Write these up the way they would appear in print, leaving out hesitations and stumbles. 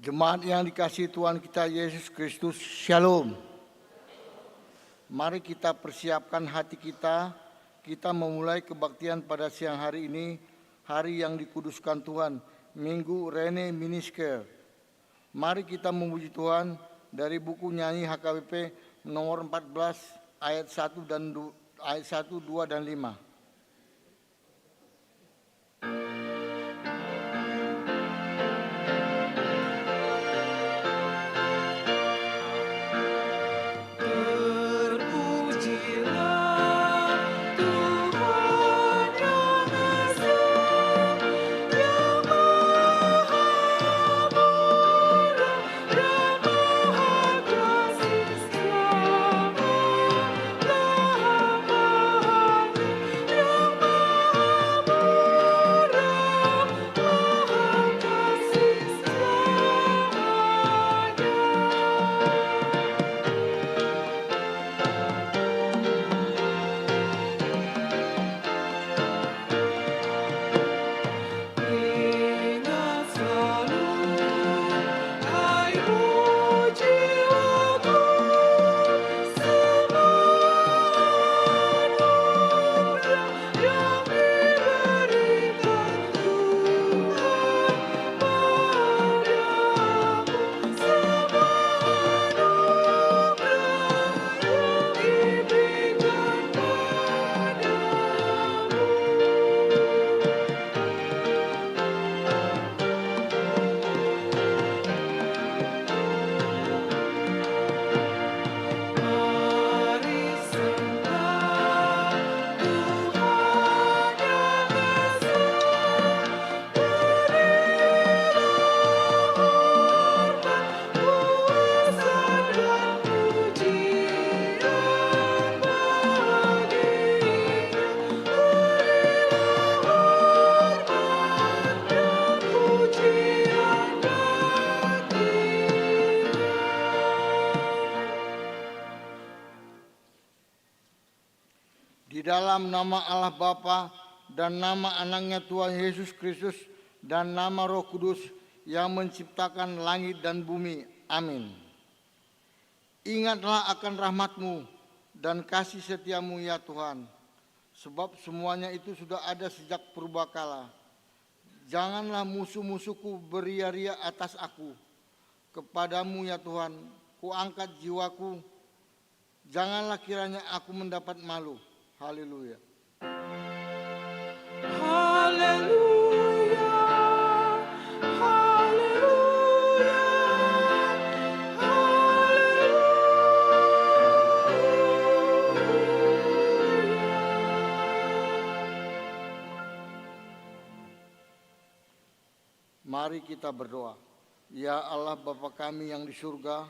Jemaat yang dikasihi Tuhan kita Yesus Kristus, Shalom. Mari kita persiapkan hati kita memulai kebaktian pada siang hari ini, hari yang dikuduskan Tuhan, Minggu Rene Minisker. Mari kita memuji Tuhan dari buku nyanyi HKBP nomor 14 ayat 1, 2 dan 5. Di dalam nama Allah Bapa dan nama anaknya Tuhan Yesus Kristus dan nama Roh Kudus yang menciptakan langit dan bumi. Amin. Ingatlah akan rahmat-Mu dan kasih setia-Mu ya Tuhan, sebab semuanya itu sudah ada sejak purbakala. Janganlah musuh-musuhku beria-ria atas aku. Kepadamu ya Tuhan, kuangkat jiwaku. Janganlah kiranya aku mendapat malu. Haleluya. Haleluya. Haleluya. Mari kita berdoa. Ya Allah Bapa kami yang di surga,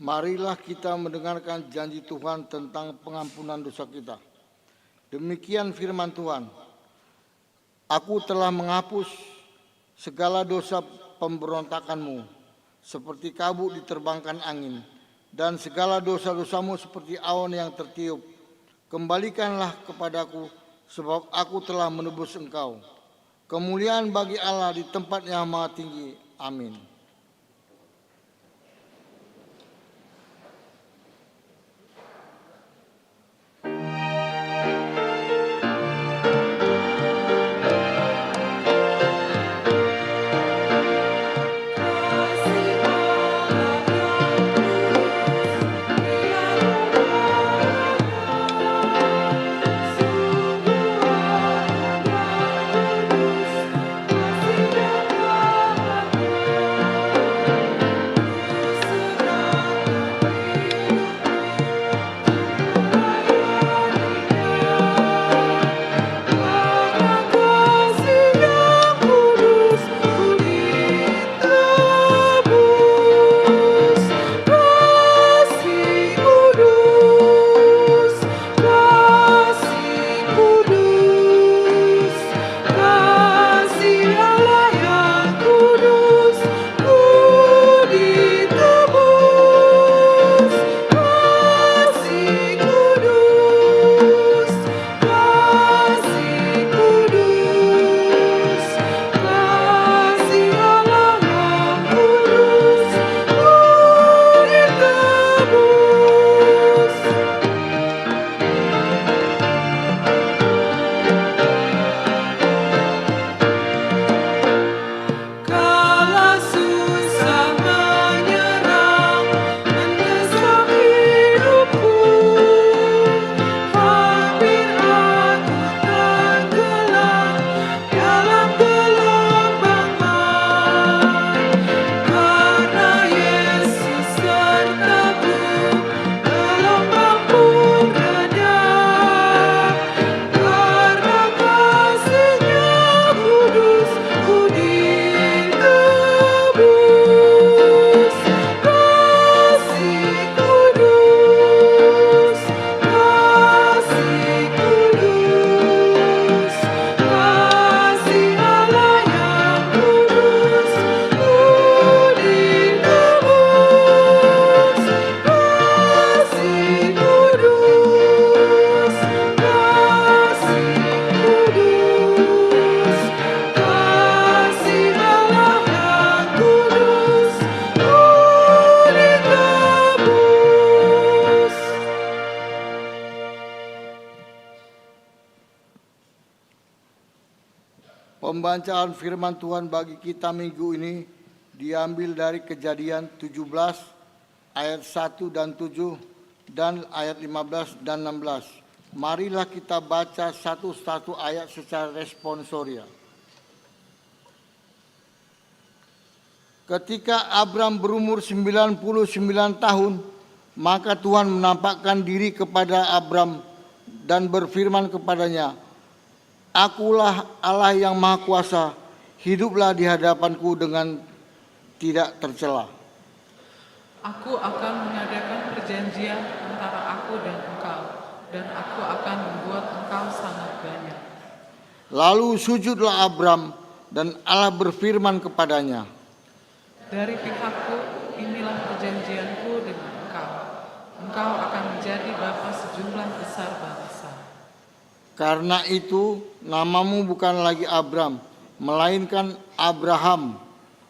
Marilah kita mendengarkan janji Tuhan tentang pengampunan dosa kita. Demikian firman Tuhan. Aku telah menghapus segala dosa pemberontakanmu, seperti kabut diterbangkan angin, dan segala dosa-dosamu seperti awan yang tertiup. Kembalikanlah kepadaku, sebab aku telah menebus engkau. Kemuliaan bagi Allah di tempat yang maha tinggi. Amin. Pembacaan firman Tuhan bagi kita minggu ini diambil dari Kejadian 17 ayat 1 dan 7 dan ayat 15 dan 16. Marilah kita baca satu-satu ayat secara responsoria. Ketika Abram berumur 99 tahun, maka Tuhan menampakkan diri kepada Abram dan berfirman kepadanya, Akulah Allah yang Maha Kuasa, hiduplah di hadapanku dengan tidak tercela. Aku akan mengadakan perjanjian antara aku dan engkau, dan aku akan membuat engkau sangat banyak. Lalu sujudlah Abram, dan Allah berfirman kepadanya, Dari pihakku, inilah perjanjianku dengan engkau. Engkau akan menjadi bapa sejumlah besar bangsa. Karena itu namamu bukan lagi Abram, melainkan Abraham,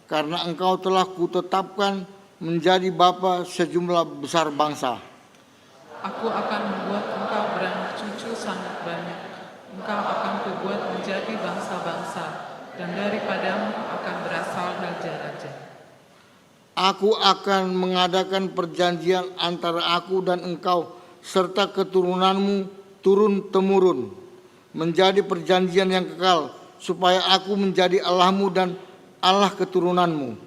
karena engkau telah kutetapkan menjadi bapa sejumlah besar bangsa. Aku akan membuat engkau beranak cucu sangat banyak. Engkau akan kubuat menjadi bangsa-bangsa, dan daripadamu akan berasal raja-raja. Aku akan mengadakan perjanjian antara aku dan engkau, serta keturunanmu turun-temurun, menjadi perjanjian yang kekal, supaya aku menjadi Allahmu dan Allah keturunanmu.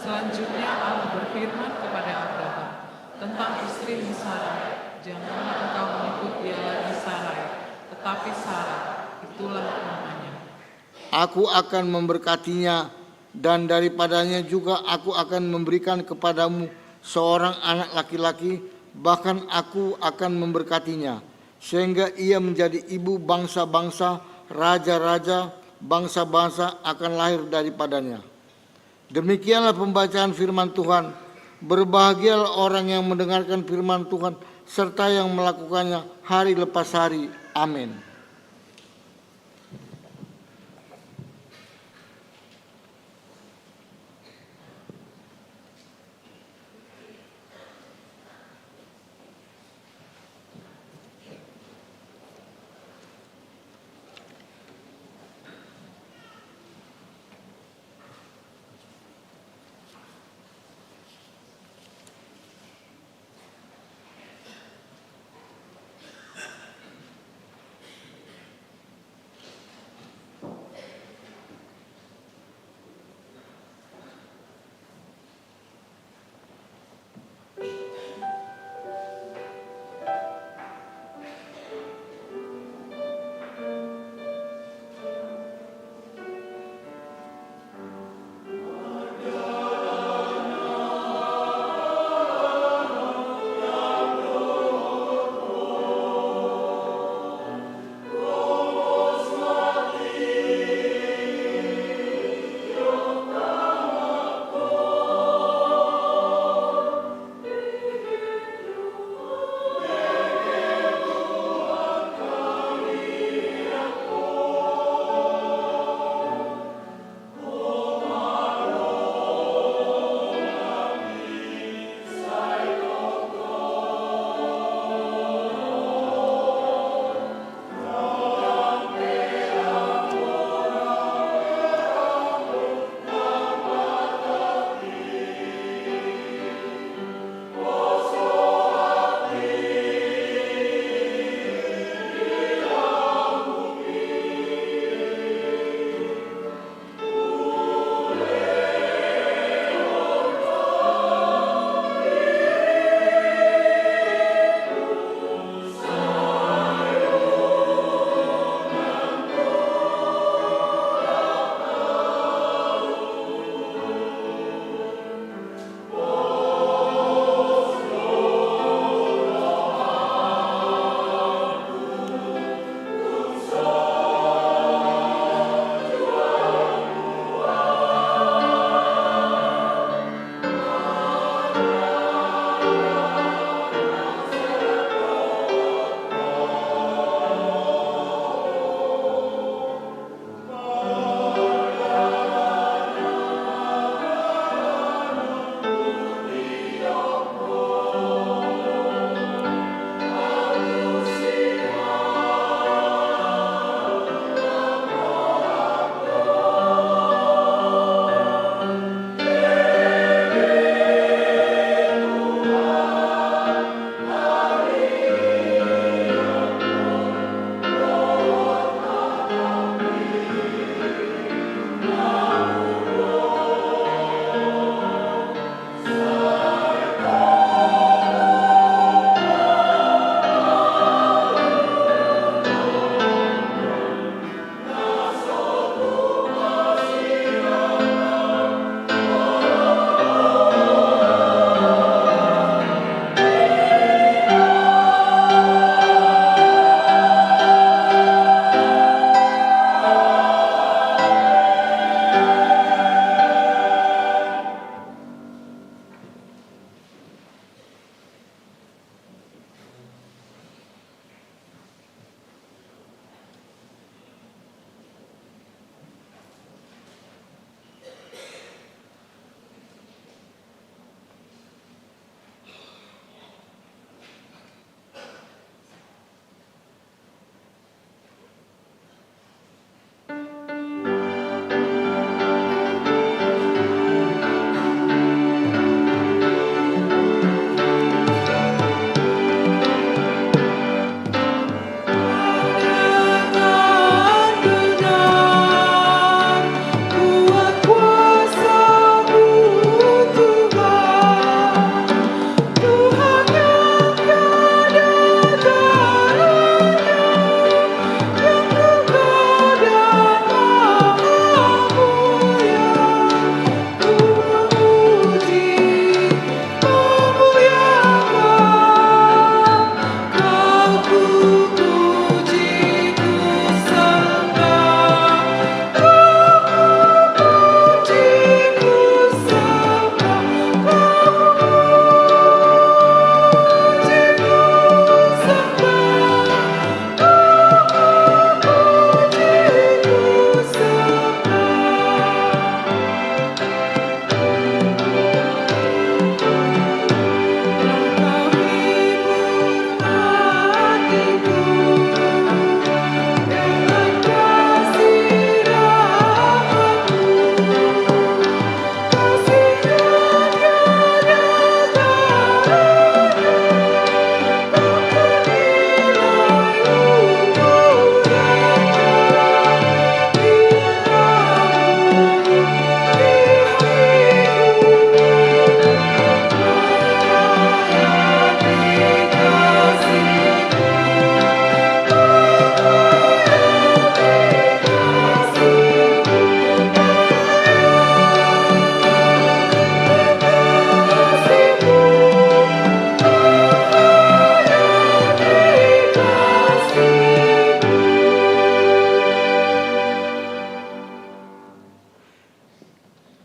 Selanjutnya Allah berfirman kepada Abraham tentang istri Sarai, janganlah engkau menyebut dia lagi Sarai, tetapi Sarah, itulah namanya. Aku akan memberkatinya, dan daripadanya juga aku akan memberikan kepadamu seorang anak laki-laki, bahkan aku akan memberkatinya, sehingga ia menjadi ibu bangsa-bangsa, raja-raja, bangsa-bangsa akan lahir daripadanya. Demikianlah pembacaan firman Tuhan. Berbahagialah orang yang mendengarkan firman Tuhan serta yang melakukannya hari lepas hari. Amin.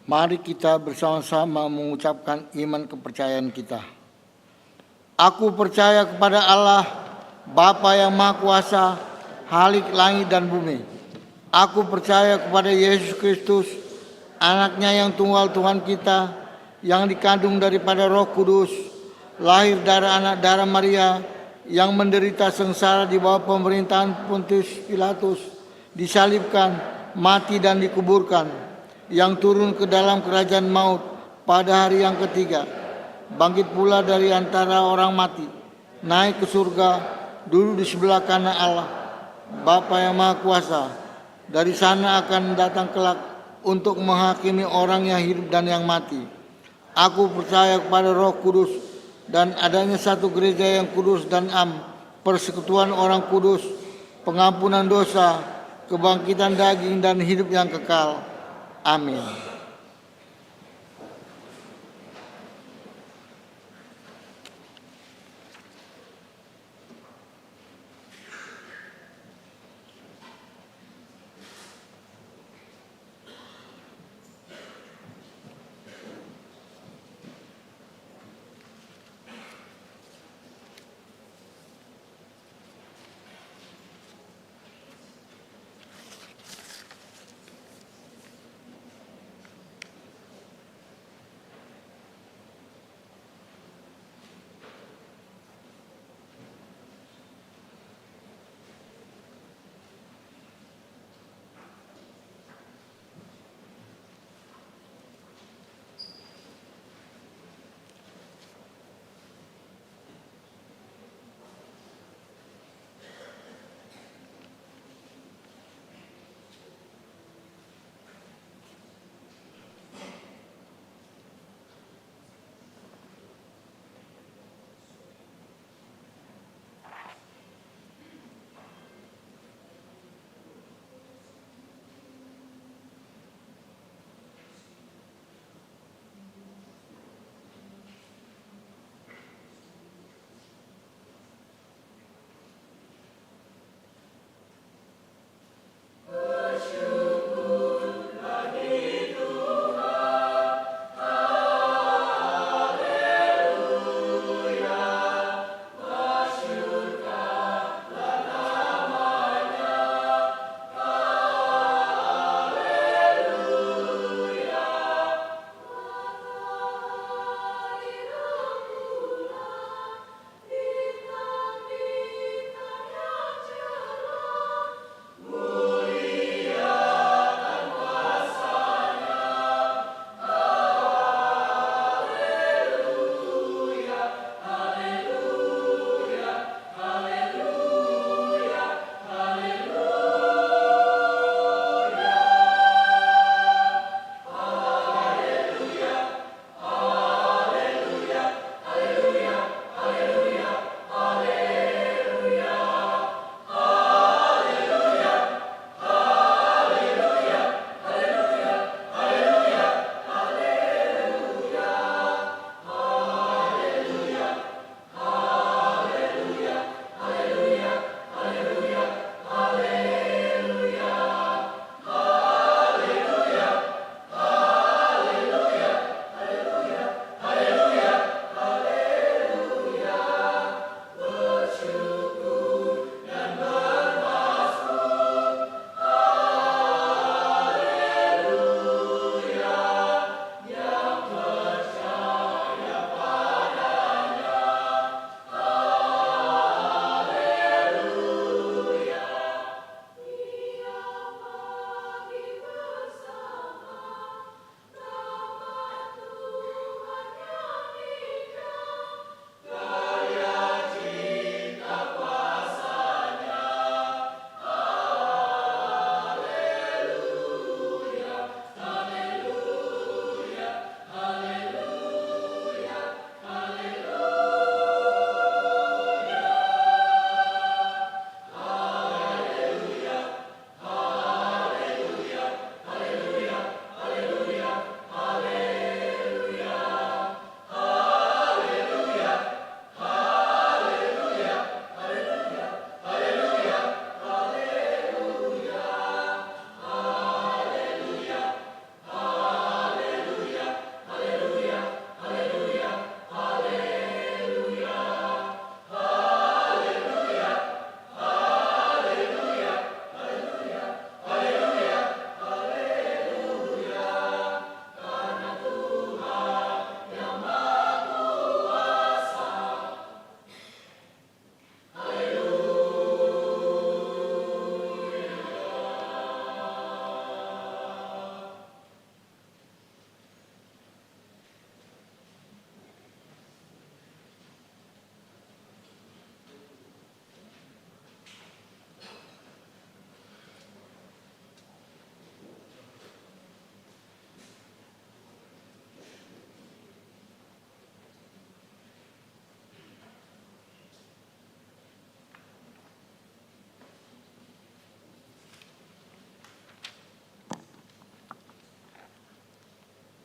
Mari kita bersama-sama mengucapkan iman kepercayaan kita. Aku percaya kepada Allah, Bapa yang Maha Kuasa, Khalik langit dan bumi. Aku percaya kepada Yesus Kristus, anaknya yang tunggal Tuhan kita, yang dikandung daripada Roh Kudus, lahir dari anak darah Maria, yang menderita sengsara di bawah pemerintahan Pontius Pilatus, disalibkan, mati dan dikuburkan, yang turun ke dalam kerajaan maut pada hari yang ketiga, bangkit pula dari antara orang mati, naik ke surga, duduk di sebelah kanan Allah, Bapa yang Maha Kuasa. Dari sana akan datang kelak untuk menghakimi orang yang hidup dan yang mati. Aku percaya kepada Roh Kudus dan adanya satu gereja yang kudus dan am, persekutuan orang kudus, pengampunan dosa, kebangkitan daging dan hidup yang kekal. Amin.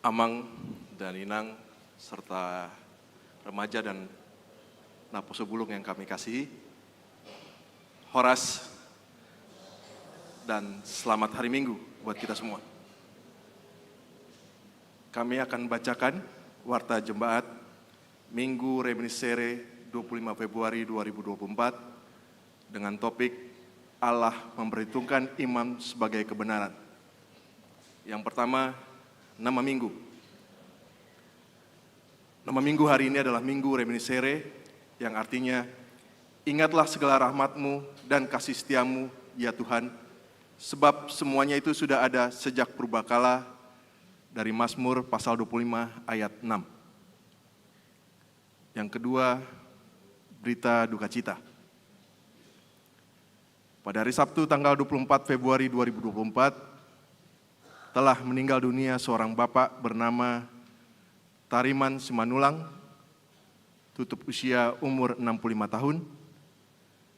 Amang dan Inang, serta remaja dan Naposo Bulung yang kami kasihi, Horas, dan selamat hari Minggu buat kita semua. Kami akan bacakan Warta Jemaat Minggu Reminiscere 25 Februari 2024 dengan topik Allah memperhitungkan iman sebagai kebenaran. Yang pertama, nama minggu. Nama minggu hari ini adalah Minggu Reminiscere, yang artinya ingatlah segala rahmat-Mu dan kasih setia-Mu, ya Tuhan, sebab semuanya itu sudah ada sejak purbakala, dari Mazmur pasal 25 ayat 6. Yang kedua, berita duka cita. Pada hari Sabtu tanggal 24 Februari 2024, telah meninggal dunia seorang bapak bernama Tariman Simanulang, tutup usia umur 65 tahun,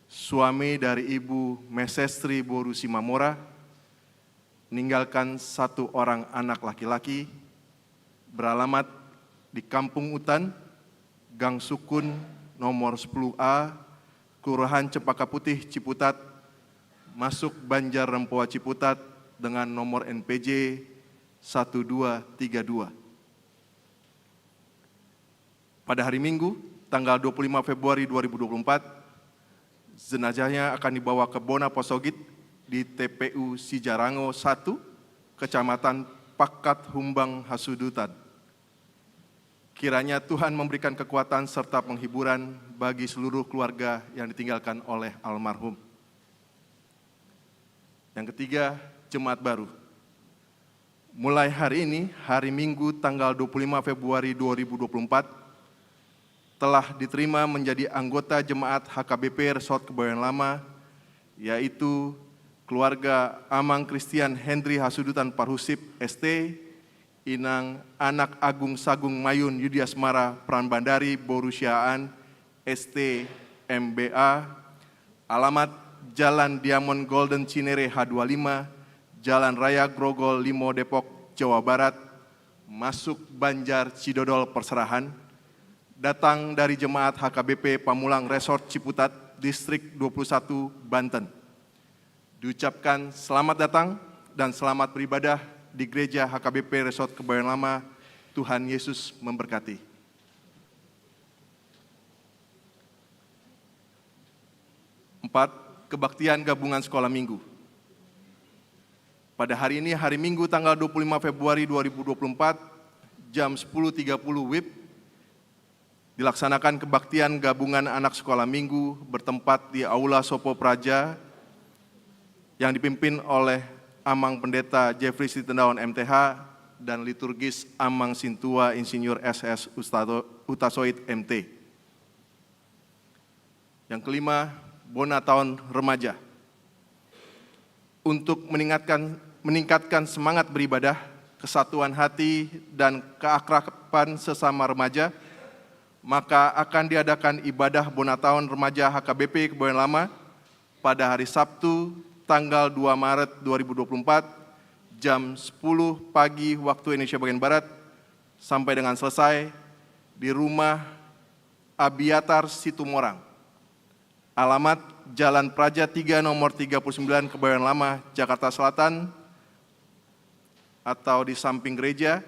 suami dari Ibu Mesestri Boru Simamora, meninggalkan satu orang anak laki-laki, beralamat di Kampung Utan, Gang Sukun, nomor 10A, Kelurahan Cempaka Putih, Ciputat, masuk Banjar Rempoa Ciputat dengan nomor NPJ 1232. Pada hari Minggu, tanggal 25 Februari 2024, jenazahnya akan dibawa ke Bona Posogit di TPU Sijarango 1, Kecamatan Pakat Humbang Hasudutan. Kiranya Tuhan memberikan kekuatan serta penghiburan bagi seluruh keluarga yang ditinggalkan oleh almarhum. Yang ketiga, jemaat baru. Mulai hari ini, hari Minggu tanggal 25 Februari 2024, telah diterima menjadi anggota jemaat HKBP Resort Kebayoran Lama, yaitu keluarga Amang Christian Hendri Hasudutan Parhusip ST, Inang Anak Agung Sagung Mayun Yudiasmara Pranbandari Borusiaan ST MBA, alamat Jalan Diamond Golden Cinere H25, Jalan Raya Grogol Limo Depok, Jawa Barat, masuk Banjar Cidodol Perserahan, datang dari jemaat HKBP Pamulang Resort Ciputat, Distrik 21, Banten. Diucapkan selamat datang dan selamat beribadah di Gereja HKBP Resort Kebayoran Lama. Tuhan Yesus memberkati. Empat, kebaktian gabungan sekolah minggu. Pada hari ini, hari Minggu tanggal 25 Februari 2024, jam 10.30 WIB, dilaksanakan kebaktian gabungan anak sekolah minggu bertempat di Aula Sopo Praja yang dipimpin oleh Amang Pendeta Jeffrey Sitendawan MTH dan liturgis Amang Sintua Insinyur SS Utasoid MT. Yang kelima, Bona Tahun Remaja. Untuk meningkatkan semangat beribadah, kesatuan hati, dan keakraban sesama remaja, maka akan diadakan ibadah Bona Tahun Remaja HKBP Kebayoran Lama pada hari Sabtu tanggal 2 Maret 2024 jam 10 pagi waktu Indonesia bagian Barat sampai dengan selesai di rumah Abiatar Situmorang. Alamat Jalan Praja 3 nomor 39 Kebayoran Lama, Jakarta Selatan, atau di samping gereja.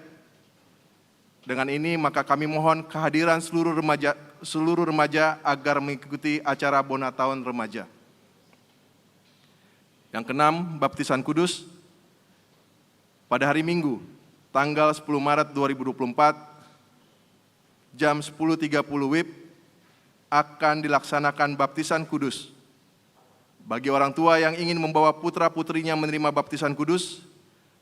Dengan ini maka kami mohon kehadiran seluruh remaja agar mengikuti acara Bona Tahun Remaja. Yang keenam, baptisan kudus. Pada hari Minggu, tanggal 10 Maret 2024, jam 10.30 WIB, akan dilaksanakan baptisan kudus. Bagi orang tua yang ingin membawa putra-putrinya menerima baptisan kudus,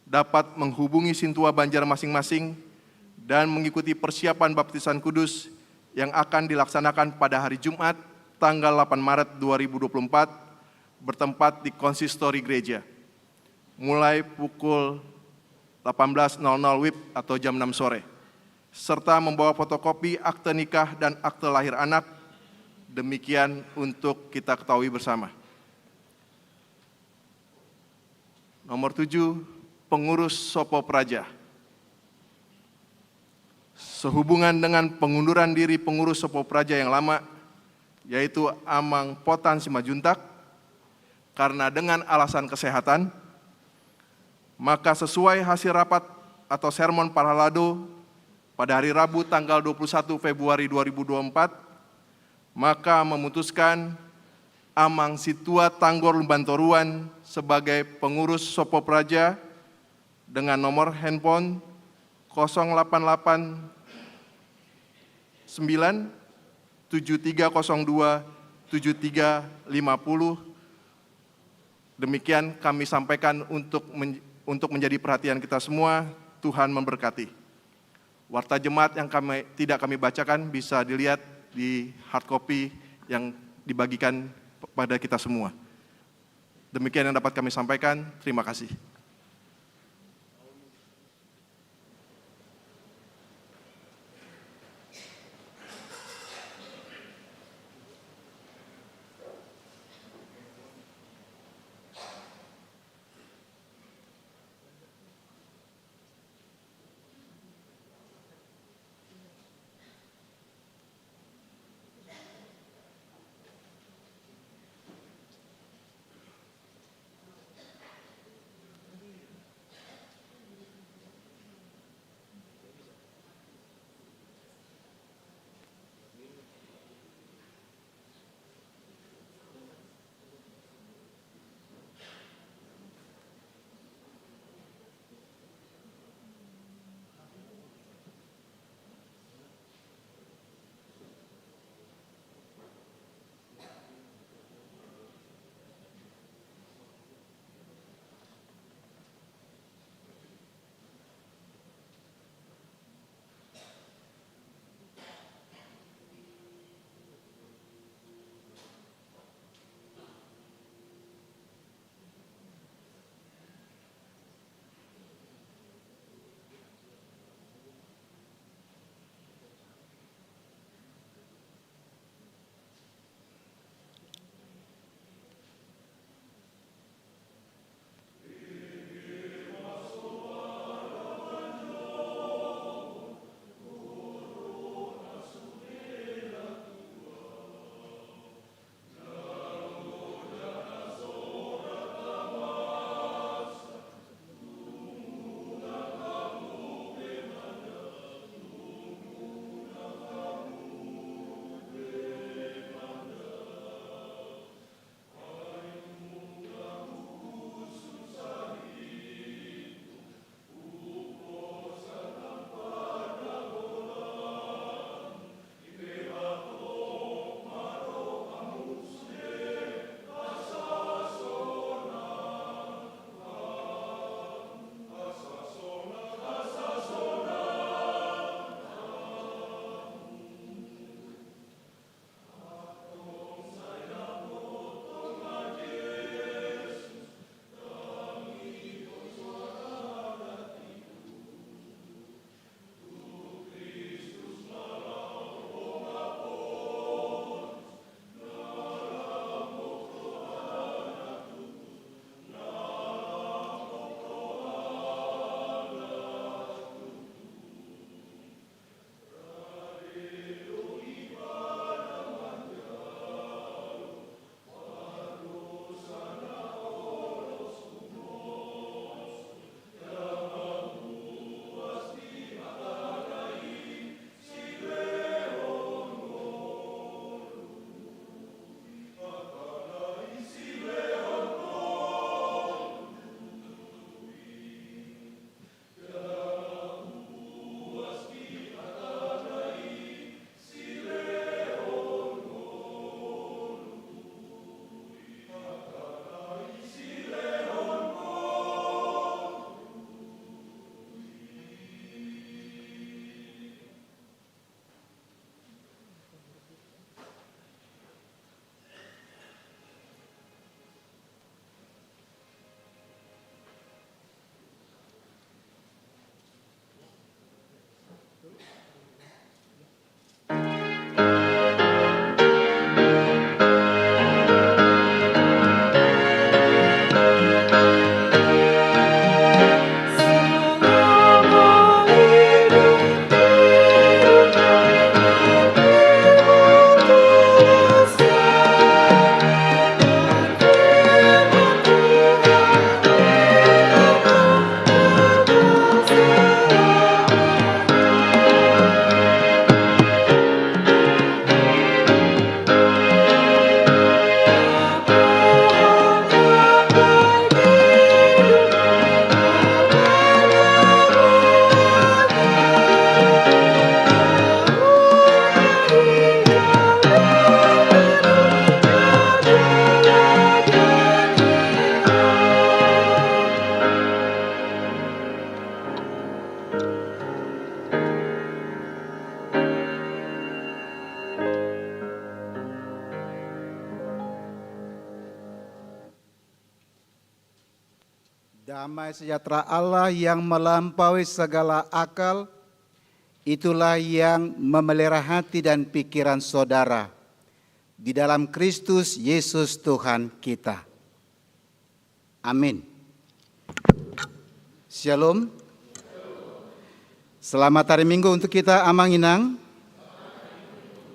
dapat menghubungi Sintua Banjar masing-masing dan mengikuti persiapan baptisan kudus yang akan dilaksanakan pada hari Jumat, tanggal 8 Maret 2024, bertempat di konsistori gereja, mulai pukul 18.00 WIB atau jam 6 sore, serta membawa fotokopi akte nikah dan akte lahir anak. Demikian untuk kita ketahui bersama. Nomor 7, pengurus Sopo Praja. sehubungan dengan pengunduran diri pengurus Sopo Praja yang lama, yaitu Amang Potan Simajuntak, karena dengan alasan kesehatan, maka sesuai hasil rapat atau sermon Parhalado pada hari Rabu tanggal 21 Februari 2024, maka memutuskan Amang Situa Tanggor Lumbantoruan sebagai pengurus Sopo Praja dengan nomor handphone 088 9 7302 7350. Demikian kami sampaikan untuk menjadi perhatian kita semua. Tuhan memberkati. Warta jemaat yang tidak kami bacakan bisa dilihat di hard copy yang dibagikan pada kita semua. Demikian yang dapat kami sampaikan. Terima kasih. Damai sejahtera Allah yang melampaui segala akal, itulah yang memelihara hati dan pikiran saudara di dalam Kristus Yesus Tuhan kita. Amin. Shalom. Selamat hari Minggu untuk kita Amanginang.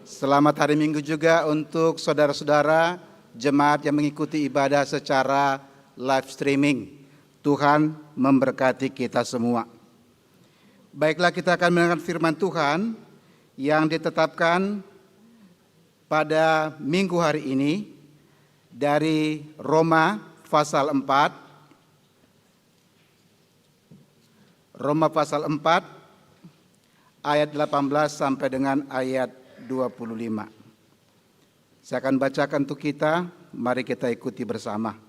Selamat hari Minggu juga untuk saudara-saudara jemaat yang mengikuti ibadah secara live streaming. Tuhan memberkati kita semua. Baiklah, kita akan mendengar firman Tuhan yang ditetapkan pada minggu hari ini dari Roma pasal 4. Roma pasal 4 ayat 18 sampai dengan ayat 25. Saya akan bacakan untuk kita, mari kita ikuti bersama.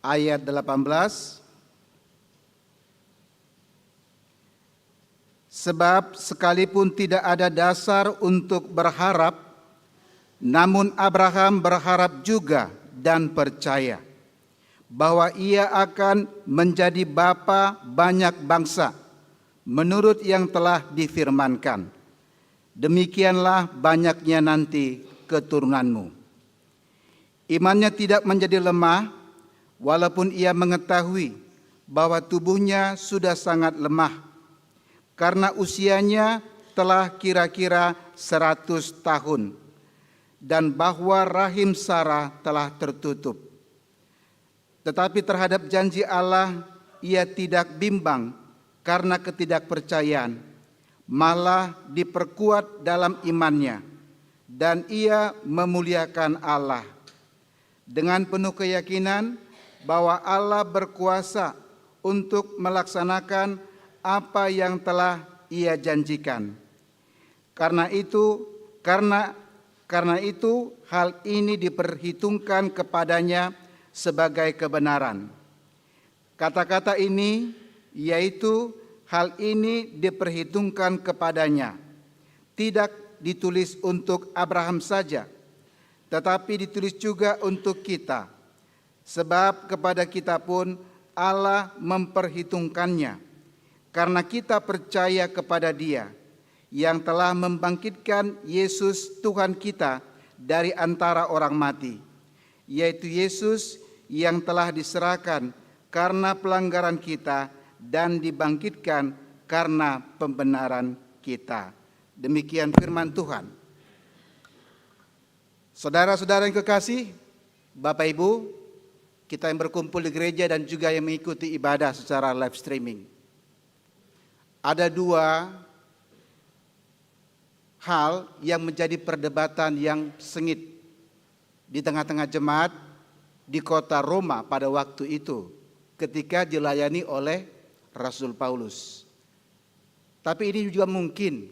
Ayat 18. Sebab sekalipun tidak ada dasar untuk berharap, namun Abraham berharap juga dan percaya bahwa ia akan menjadi bapa banyak bangsa menurut yang telah difirmankan. Demikianlah banyaknya nanti keturunanmu. Imannya tidak menjadi lemah, walaupun ia mengetahui bahwa tubuhnya sudah sangat lemah, karena usianya telah kira-kira 100 tahun, dan bahwa rahim Sarah telah tertutup. Tetapi terhadap janji Allah ia tidak bimbang karena ketidakpercayaan, malah diperkuat dalam imannya, dan ia memuliakan Allah dengan penuh keyakinan bahwa Allah berkuasa untuk melaksanakan apa yang telah ia janjikan. Karena itu hal ini diperhitungkan kepadanya sebagai kebenaran. Kata-kata ini, yaitu hal ini diperhitungkan kepadanya, tidak ditulis untuk Abraham saja, tetapi ditulis juga untuk kita. Sebab kepada kita pun Allah memperhitungkannya, karena kita percaya kepada Dia yang telah membangkitkan Yesus Tuhan kita dari antara orang mati, yaitu Yesus yang telah diserahkan karena pelanggaran kita dan dibangkitkan karena pembenaran kita. Demikian firman Tuhan. Saudara-saudara yang kekasih, Bapak Ibu, kita yang berkumpul di gereja dan juga yang mengikuti ibadah secara live streaming. Ada dua hal yang menjadi perdebatan yang sengit di tengah-tengah jemaat di kota Roma pada waktu itu ketika dilayani oleh Rasul Paulus. Tapi ini juga mungkin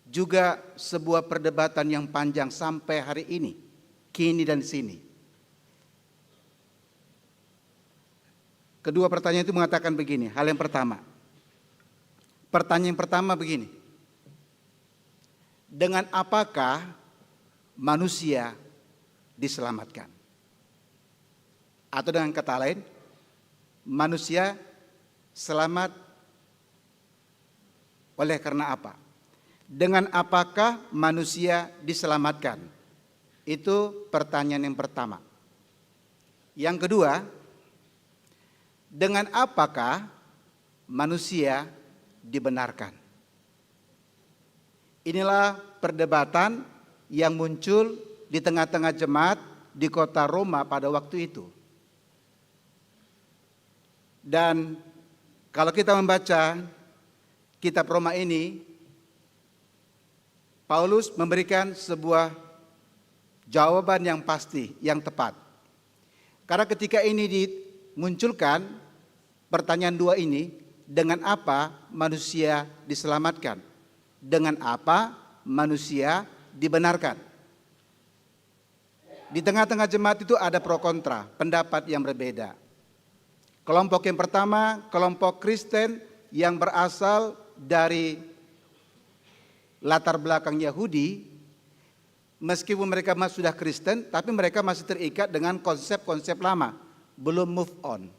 juga sebuah perdebatan yang panjang sampai hari ini, kini dan sini. Kedua pertanyaan itu mengatakan begini, hal yang pertama. Pertanyaan yang pertama begini. Dengan apakah manusia diselamatkan? Atau dengan kata lain, manusia selamat oleh karena apa? Dengan apakah manusia diselamatkan? Itu pertanyaan yang pertama. Yang kedua, dengan apakah manusia dibenarkan? Inilah perdebatan yang muncul di tengah-tengah jemaat di kota Roma pada waktu itu. Dan kalau kita membaca kitab Roma ini, Paulus memberikan sebuah jawaban yang pasti, yang tepat. Karena ketika ini dimunculkan, pertanyaan dua ini, dengan apa manusia diselamatkan? Dengan apa manusia dibenarkan? Di tengah-tengah jemaat itu ada pro kontra, pendapat yang berbeda. Kelompok yang pertama, kelompok Kristen yang berasal dari latar belakang Yahudi, meskipun mereka sudah Kristen, tapi mereka masih terikat dengan konsep-konsep lama, belum move on.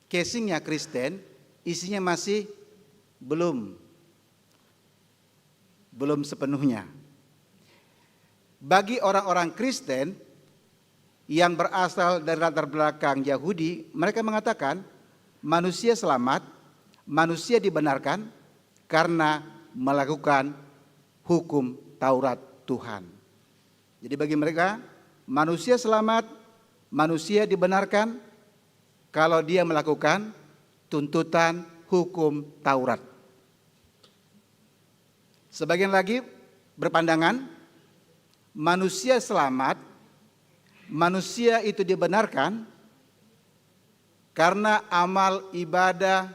Casingnya Kristen, isinya masih belum sepenuhnya. Bagi orang-orang Kristen yang berasal dari latar belakang Yahudi, mereka mengatakan manusia selamat, manusia dibenarkan karena melakukan hukum Taurat Tuhan. Jadi bagi mereka, manusia selamat, manusia dibenarkan kalau dia melakukan tuntutan hukum Taurat. Sebagian lagi berpandangan manusia selamat, manusia itu dibenarkan karena amal ibadah,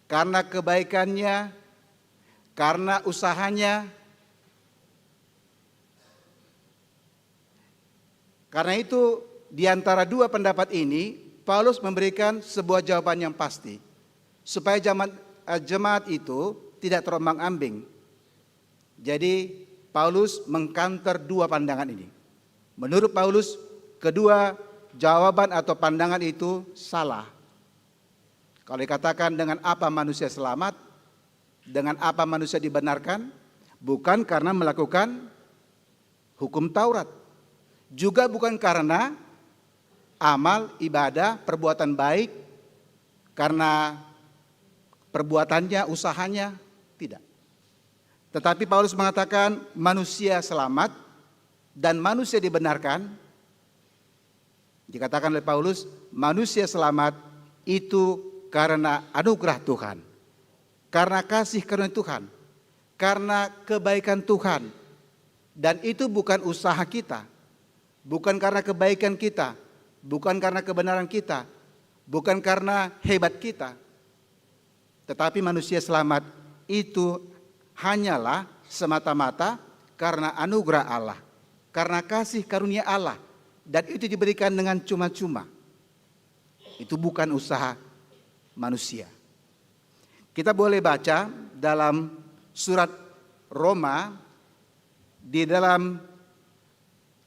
karena kebaikannya, karena usahanya. Karena itu di antara dua pendapat ini Paulus memberikan sebuah jawaban yang pasti supaya jemaat itu tidak terombang-ambing. Jadi Paulus mengkanter dua pandangan ini. Menurut Paulus, kedua jawaban atau pandangan itu salah. Kalau dikatakan dengan apa manusia selamat, dengan apa manusia dibenarkan, bukan karena melakukan hukum Taurat, juga bukan karena amal, ibadah, perbuatan baik, karena perbuatannya, usahanya, tidak. Tetapi Paulus mengatakan manusia selamat dan manusia dibenarkan. Dikatakan oleh Paulus, manusia selamat itu karena anugerah Tuhan, karena kasih karunia Tuhan, karena kebaikan Tuhan. Dan itu bukan usaha kita, bukan karena kebaikan kita, bukan karena kebenaran kita, bukan karena hebat kita. Tetapi manusia selamat itu hanyalah semata-mata karena anugerah Allah, karena kasih karunia Allah, dan itu diberikan dengan cuma-cuma. Itu bukan usaha manusia. Kita boleh baca dalam surat Roma, di dalam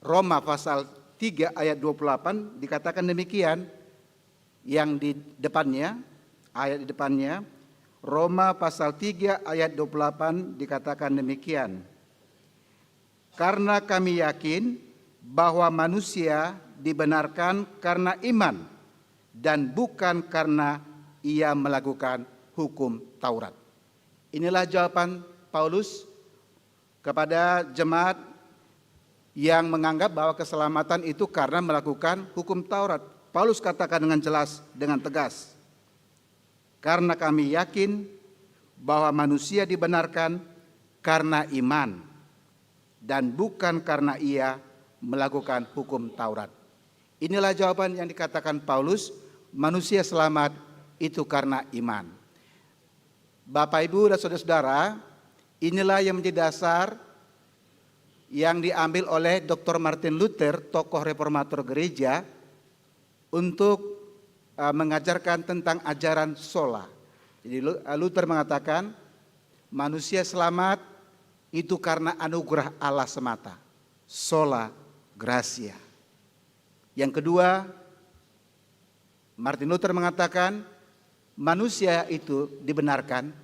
Roma pasal 3 ayat 28 dikatakan demikian, yang di depannya, ayat di depannya, Roma pasal 3 ayat 28 dikatakan demikian. Karena kami yakin bahwa manusia dibenarkan karena iman dan bukan karena ia melakukan hukum Taurat. Inilah jawaban Paulus kepada jemaat yang menganggap bahwa keselamatan itu karena melakukan hukum Taurat. Paulus katakan dengan jelas, dengan tegas, karena kami yakin bahwa manusia dibenarkan karena iman dan bukan karena ia melakukan hukum Taurat. Inilah jawaban yang dikatakan Paulus, manusia selamat itu karena iman. Bapak, Ibu, dan saudara-saudara, inilah yang menjadi dasar yang diambil oleh Dr. Martin Luther, tokoh reformator gereja, untuk mengajarkan tentang ajaran sola. Jadi Luther mengatakan manusia selamat itu karena anugerah Allah semata, sola gratia. Yang kedua, Martin Luther mengatakan manusia itu dibenarkan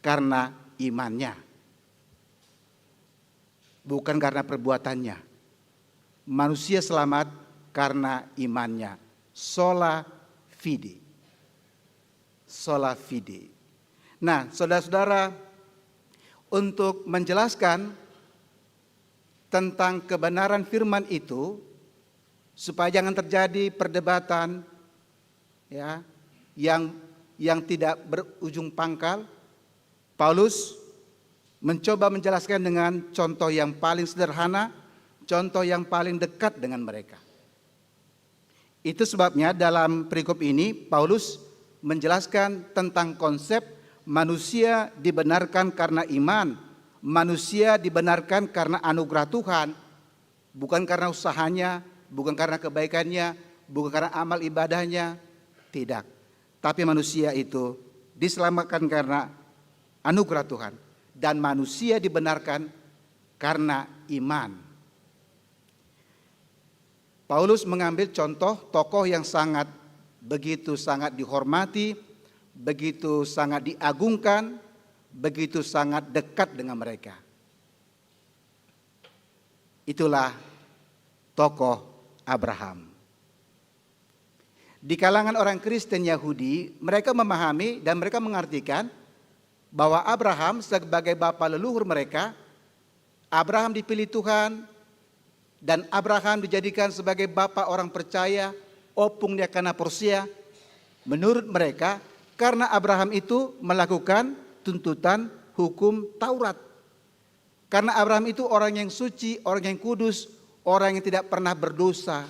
karena imannya, bukan karena perbuatannya. Manusia selamat karena imannya, sola fide. Sola fide. Nah, saudara-saudara, untuk menjelaskan tentang kebenaran firman itu, supaya jangan terjadi perdebatan ya yang tidak berujung pangkal, Paulus mencoba menjelaskan dengan contoh yang paling sederhana, contoh yang paling dekat dengan mereka. Itu sebabnya dalam perikop ini Paulus menjelaskan tentang konsep manusia dibenarkan karena iman, manusia dibenarkan karena anugerah Tuhan, bukan karena usahanya, bukan karena kebaikannya, bukan karena amal ibadahnya, tidak. Tapi manusia itu diselamatkan karena anugerah Tuhan. Dan manusia dibenarkan karena iman. Paulus mengambil contoh tokoh yang begitu sangat dihormati, begitu sangat diagungkan, begitu sangat dekat dengan mereka. Itulah tokoh Abraham. Di kalangan orang Kristen Yahudi, mereka memahami dan mereka mengartikan bahwa Abraham sebagai bapa leluhur mereka, Abraham dipilih Tuhan, dan Abraham dijadikan sebagai bapa orang percaya, opung dia karena porsia. Menurut mereka, karena Abraham itu melakukan tuntutan hukum Taurat. Karena Abraham itu orang yang suci, orang yang kudus, orang yang tidak pernah berdosa.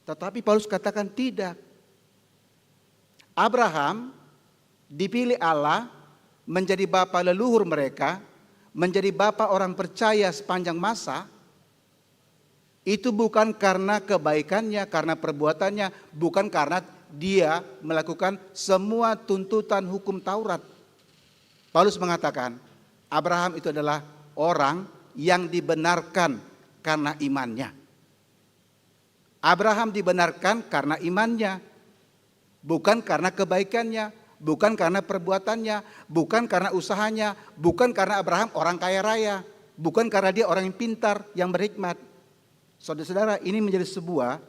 Tetapi Paulus katakan tidak. Abraham dipilih Allah menjadi bapa leluhur mereka, menjadi bapa orang percaya sepanjang masa. Itu bukan karena kebaikannya, karena perbuatannya, bukan karena dia melakukan semua tuntutan hukum Taurat. Paulus mengatakan, Abraham itu adalah orang yang dibenarkan karena imannya. Abraham dibenarkan karena imannya, bukan karena kebaikannya, bukan karena perbuatannya, bukan karena usahanya, bukan karena Abraham orang kaya raya, bukan karena dia orang yang pintar, yang berhikmat. Saudara-saudara, ini menjadi sebuah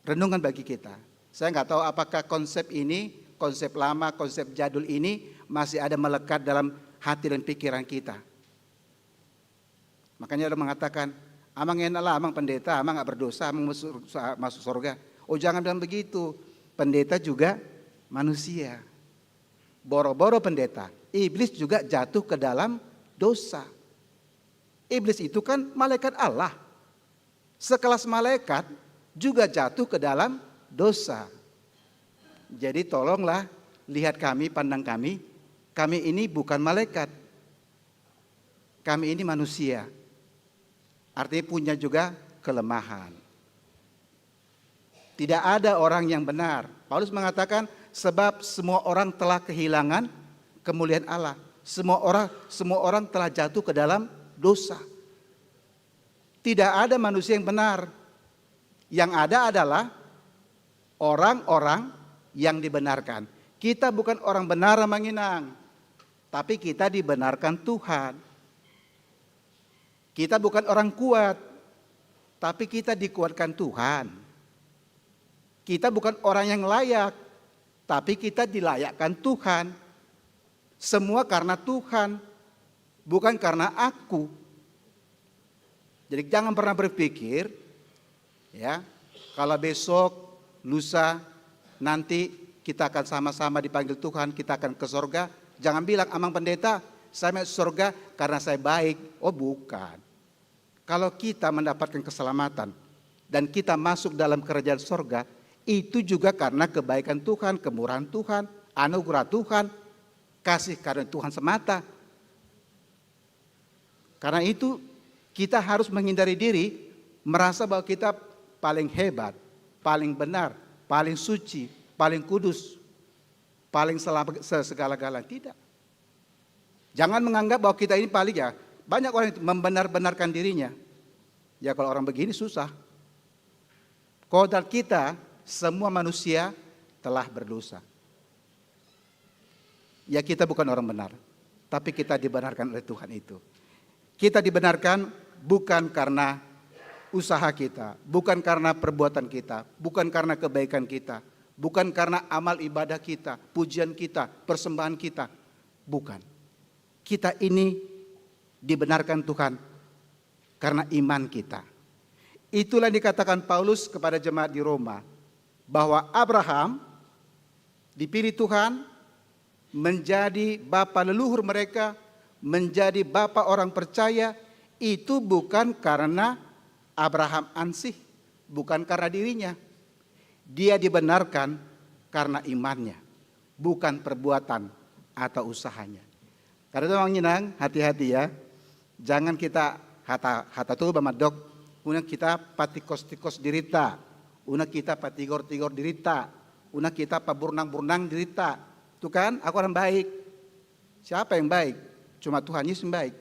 renungan bagi kita. Saya nggak tahu apakah konsep ini, konsep lama, konsep jadul ini masih ada melekat dalam hati dan pikiran kita. Makanya ada mengatakan, amang enak lah, amang pendeta, amang nggak berdosa, amang masuk surga. Oh jangan bilang begitu, pendeta juga manusia. Boro-boro pendeta, iblis juga jatuh ke dalam dosa. Iblis itu kan malaikat Allah. Sekelas malaikat juga jatuh ke dalam dosa. Jadi tolonglah lihat kami, pandang kami ini bukan malaikat. Kami ini manusia. Artinya punya juga kelemahan. Tidak ada orang yang benar. Paulus mengatakan sebab semua orang telah kehilangan kemuliaan Allah. Semua orang telah jatuh ke dalam dosa. Tidak ada manusia yang benar. Yang ada adalah orang-orang yang dibenarkan. Kita bukan orang benar Manginang, tapi kita dibenarkan Tuhan. Kita bukan orang kuat, tapi kita dikuatkan Tuhan. Kita bukan orang yang layak, tapi kita dilayakkan Tuhan. Semua karena Tuhan, bukan karena aku. Jadi jangan pernah berpikir, ya, kalau besok, lusa, nanti kita akan sama-sama dipanggil Tuhan, kita akan ke surga. Jangan bilang, amang pendeta, saya masuk surga karena saya baik. Oh bukan. Kalau kita mendapatkan keselamatan dan kita masuk dalam kerajaan surga, itu juga karena kebaikan Tuhan, kemurahan Tuhan, anugerah Tuhan, kasih karena Tuhan semata. Karena itu kita harus menghindari diri merasa bahwa kita paling hebat, paling benar, paling suci, paling kudus, paling segala-galanya. Tidak. Jangan menganggap bahwa kita ini paling, ya. Banyak orang yang membenar-benarkan dirinya. Ya kalau orang begini susah. Kodrat kita, semua manusia telah berdosa. Ya kita bukan orang benar, tapi kita dibenarkan oleh Tuhan itu. Kita dibenarkan bukan karena usaha kita, bukan karena perbuatan kita, bukan karena kebaikan kita, bukan karena amal ibadah kita, pujian kita, persembahan kita. Bukan. Kita ini dibenarkan Tuhan karena iman kita. Itulah yang dikatakan Paulus kepada jemaat di Roma, bahwa Abraham dipilih Tuhan menjadi bapa leluhur mereka, menjadi bapa orang percaya, itu bukan karena Abraham ansih, bukan karena dirinya. Dia dibenarkan karena imannya, bukan perbuatan atau usahanya. Karena itu memang nyenang, hati-hati ya. Jangan kita hata tuh bamadok, una kita patikos-tikos dirita, una kita patigor-tigor dirita, Una kita apa burnang-burnang derita. Tuh kan, aku orang baik. Siapa yang baik? Cuma Tuhan Yesus yang baik.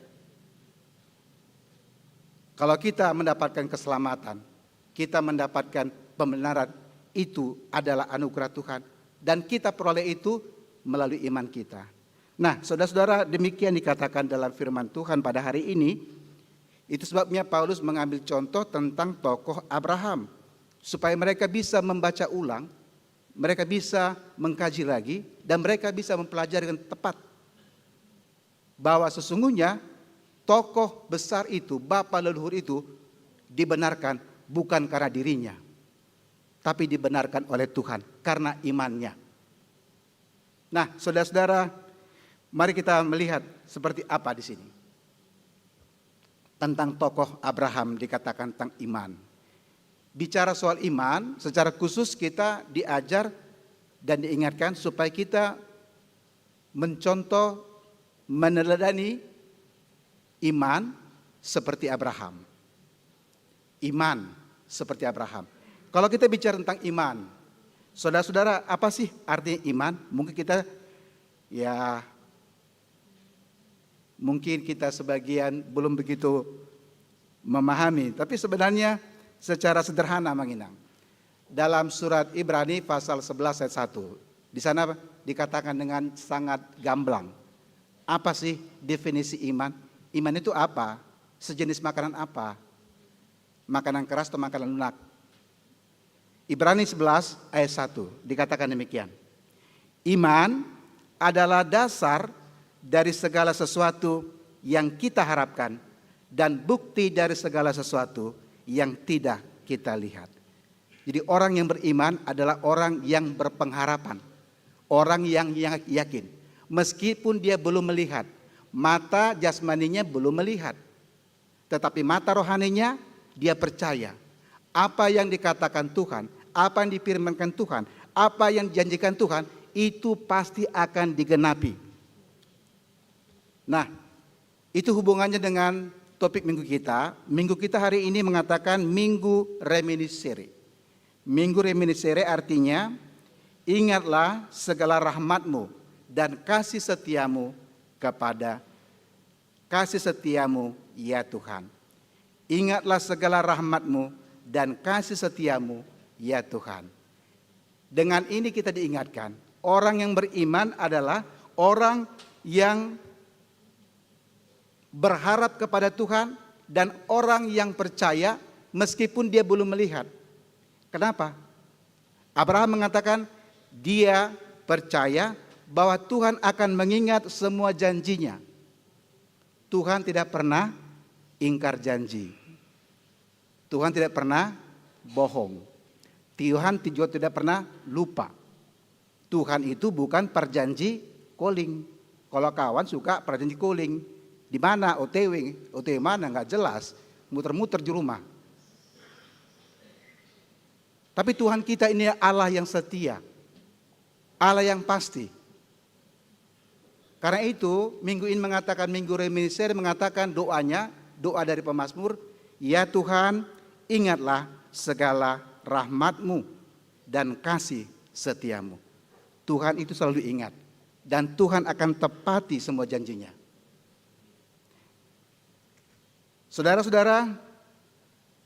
Kalau kita mendapatkan keselamatan, kita mendapatkan pembenaran, itu adalah anugerah Tuhan. Dan kita peroleh itu melalui iman kita. Nah, saudara-saudara, demikian dikatakan dalam firman Tuhan pada hari ini. Itu sebabnya Paulus mengambil contoh tentang tokoh Abraham. Supaya mereka bisa membaca ulang, mereka bisa mengkaji lagi, dan mereka bisa mempelajari dengan tepat. Bahwa sesungguhnya tokoh besar itu, bapa leluhur itu dibenarkan bukan karena dirinya, tapi dibenarkan oleh Tuhan karena imannya. Nah, saudara-saudara, mari kita melihat seperti apa di sini. Tentang tokoh Abraham dikatakan tentang iman. Bicara soal iman, secara khusus kita diajar dan diingatkan supaya kita mencontoh, meneladani iman seperti Abraham. Iman seperti Abraham. Kalau kita bicara tentang iman, saudara-saudara, apa sih artinya iman? Mungkin kita sebagian belum begitu memahami, tapi sebenarnya secara sederhana menginang. Dalam surat Ibrani pasal 11 ayat 1, di sana dikatakan dengan sangat gamblang. Apa sih definisi iman? Iman itu apa? Sejenis makanan apa? Makanan keras atau makanan lunak? Ibrani 11 ayat 1 dikatakan demikian. Iman adalah dasar dari segala sesuatu yang kita harapkan dan bukti dari segala sesuatu yang tidak kita lihat. Jadi orang yang beriman adalah orang yang berpengharapan, orang yang yakin. Meskipun dia belum melihat, mata jasmaninya belum melihat, tetapi mata rohaninya dia percaya. Apa yang dikatakan Tuhan, apa yang difirmankan Tuhan, apa yang dijanjikan Tuhan, itu pasti akan digenapi. Nah, itu hubungannya dengan topik minggu kita. Minggu kita hari ini mengatakan Minggu Reminiscere. Minggu Reminiscere artinya, ingatlah segala rahmat-Mu dan kasih setiamu ya Tuhan. Ingatlah segala rahmat-Mu dan kasih setiamu ya Tuhan. Dengan ini kita diingatkan, orang yang beriman adalah orang yang berharap kepada Tuhan dan orang yang percaya meskipun dia belum melihat. Kenapa? Abraham mengatakan dia percaya bahwa Tuhan akan mengingat semua janjinya. Tuhan tidak pernah ingkar janji. Tuhan tidak pernah bohong. Tuhan juga tidak pernah lupa. Tuhan itu bukan perjanji calling. Kalau kawan suka perjanji calling, di mana OTW mana nggak jelas, muter-muter di rumah. Tapi Tuhan kita ini Allah yang setia, Allah yang pasti. Karena itu minggu ini mengatakan Minggu Reminiscere mengatakan doanya, doa dari pemazmur, ya Tuhan ingatlah segala rahmat-Mu dan kasih setiamu. Tuhan itu selalu ingat dan Tuhan akan tepati semua janjinya. Saudara-saudara,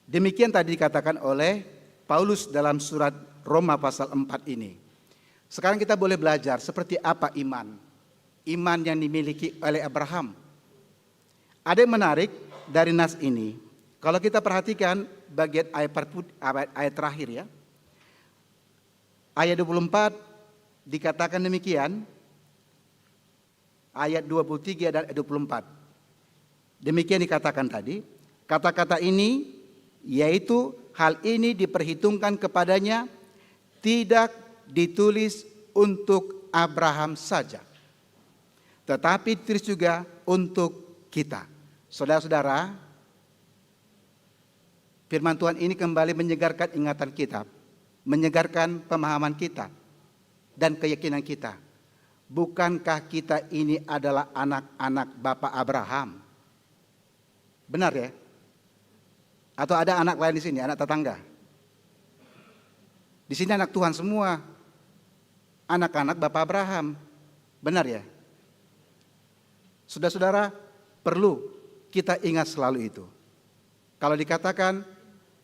demikian tadi dikatakan oleh Paulus dalam surat Roma pasal 4 ini. Sekarang kita boleh belajar seperti apa iman. Iman yang dimiliki oleh Abraham. Ada yang menarik dari nas ini. Kalau kita perhatikan bagian ayat terakhir ya. Ayat 24 dikatakan demikian. Ayat 23 dan ayat 24. Demikian dikatakan tadi. Kata-kata ini yaitu hal ini diperhitungkan kepadanya tidak ditulis untuk Abraham saja, tetapi ditulis juga untuk kita. Saudara-saudara, firman Tuhan ini kembali menyegarkan ingatan kita, menyegarkan pemahaman kita dan keyakinan kita. Bukankah kita ini adalah anak-anak Bapak Abraham? Benar ya? Atau ada anak lain di sini, anak tetangga? Di sini anak Tuhan semua. anak-anak Bapak Abraham. Benar ya? Saudara-saudara, perlu kita ingat selalu itu. Kalau dikatakan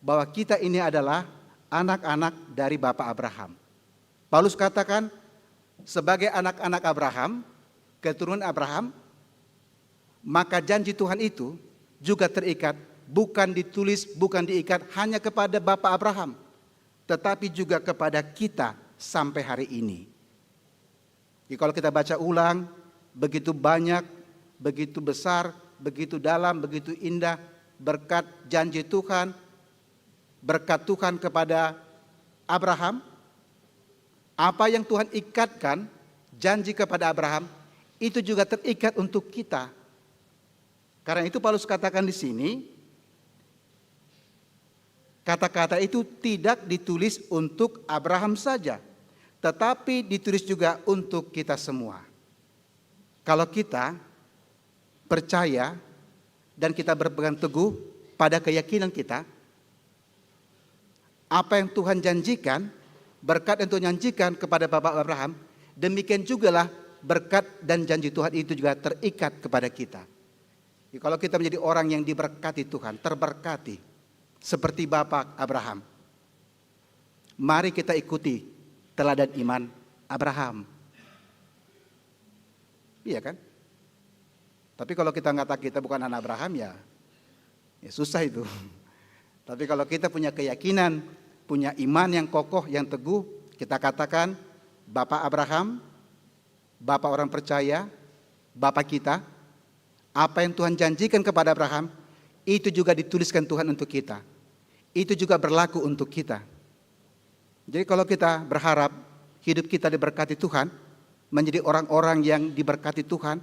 bahwa kita ini adalah anak-anak dari Bapak Abraham. Paulus katakan sebagai anak-anak Abraham, keturunan Abraham, maka janji Tuhan itu juga terikat, bukan ditulis, bukan diikat hanya kepada Bapak Abraham, tetapi juga kepada kita sampai hari ini. Jadi kalau kita baca ulang, begitu banyak, begitu besar, begitu dalam, begitu indah berkat janji Tuhan, berkat Tuhan kepada Abraham. Apa yang Tuhan ikatkan, janji kepada Abraham, itu juga terikat untuk kita. Karena itu Paulus katakan di sini, kata-kata itu tidak ditulis untuk Abraham saja, tetapi ditulis juga untuk kita semua. Kalau kita percaya dan kita berpegang teguh pada keyakinan kita, apa yang Tuhan janjikan, berkat yang Tuhan janjikan kepada Bapak Abraham, demikian jugalah berkat dan janji Tuhan itu juga terikat kepada kita. Jadi kalau kita menjadi orang yang diberkati Tuhan, terberkati seperti Bapak Abraham, mari kita ikuti teladan iman Abraham. Iya kan? Tapi kalau kita kata kita bukan anak Abraham, ya susah itu. Tapi kalau kita punya keyakinan, punya iman yang kokoh, yang teguh, kita katakan Bapak Abraham, Bapak orang percaya, Bapak kita, apa yang Tuhan janjikan kepada Abraham, itu juga dituliskan Tuhan untuk kita. Itu juga berlaku untuk kita. Jadi kalau kita berharap hidup kita diberkati Tuhan, menjadi orang-orang yang diberkati Tuhan,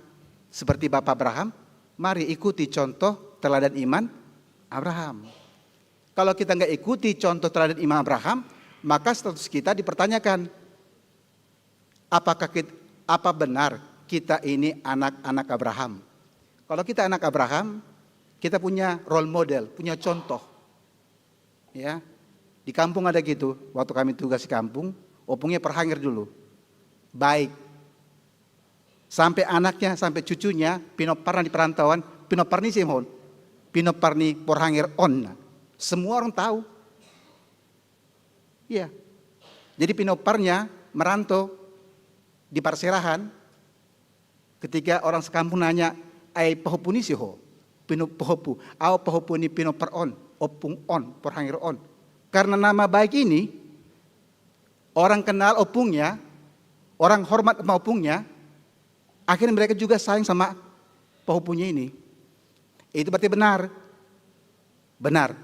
seperti Bapak Abraham, mari ikuti contoh teladan iman Abraham. Kalau kita nggak ikuti contoh teladan iman Abraham, maka status kita dipertanyakan. Apa benar kita ini anak-anak Abraham? Kalau kita anak Abraham, kita punya role model, punya contoh. Ya, di kampung ada gitu. Waktu kami tugas di kampung, opungnya perhangir dulu, baik. Sampai anaknya, sampai cucunya, pinoparna di perantauan, pinoparni simhon, pinoparni porhangir on. Semua orang tahu. Iya. Jadi pinoparnya merantau di parserahan. Ketika orang sekampung nanya, ai pohopuni siho, pino pohopu, au pohopuni pinopar on, opung on, porhangir on. Karena nama baik ini, orang kenal opungnya, orang hormat sama opungnya, akhirnya mereka juga sayang sama pohopunya ini. Itu berarti benar. Benar.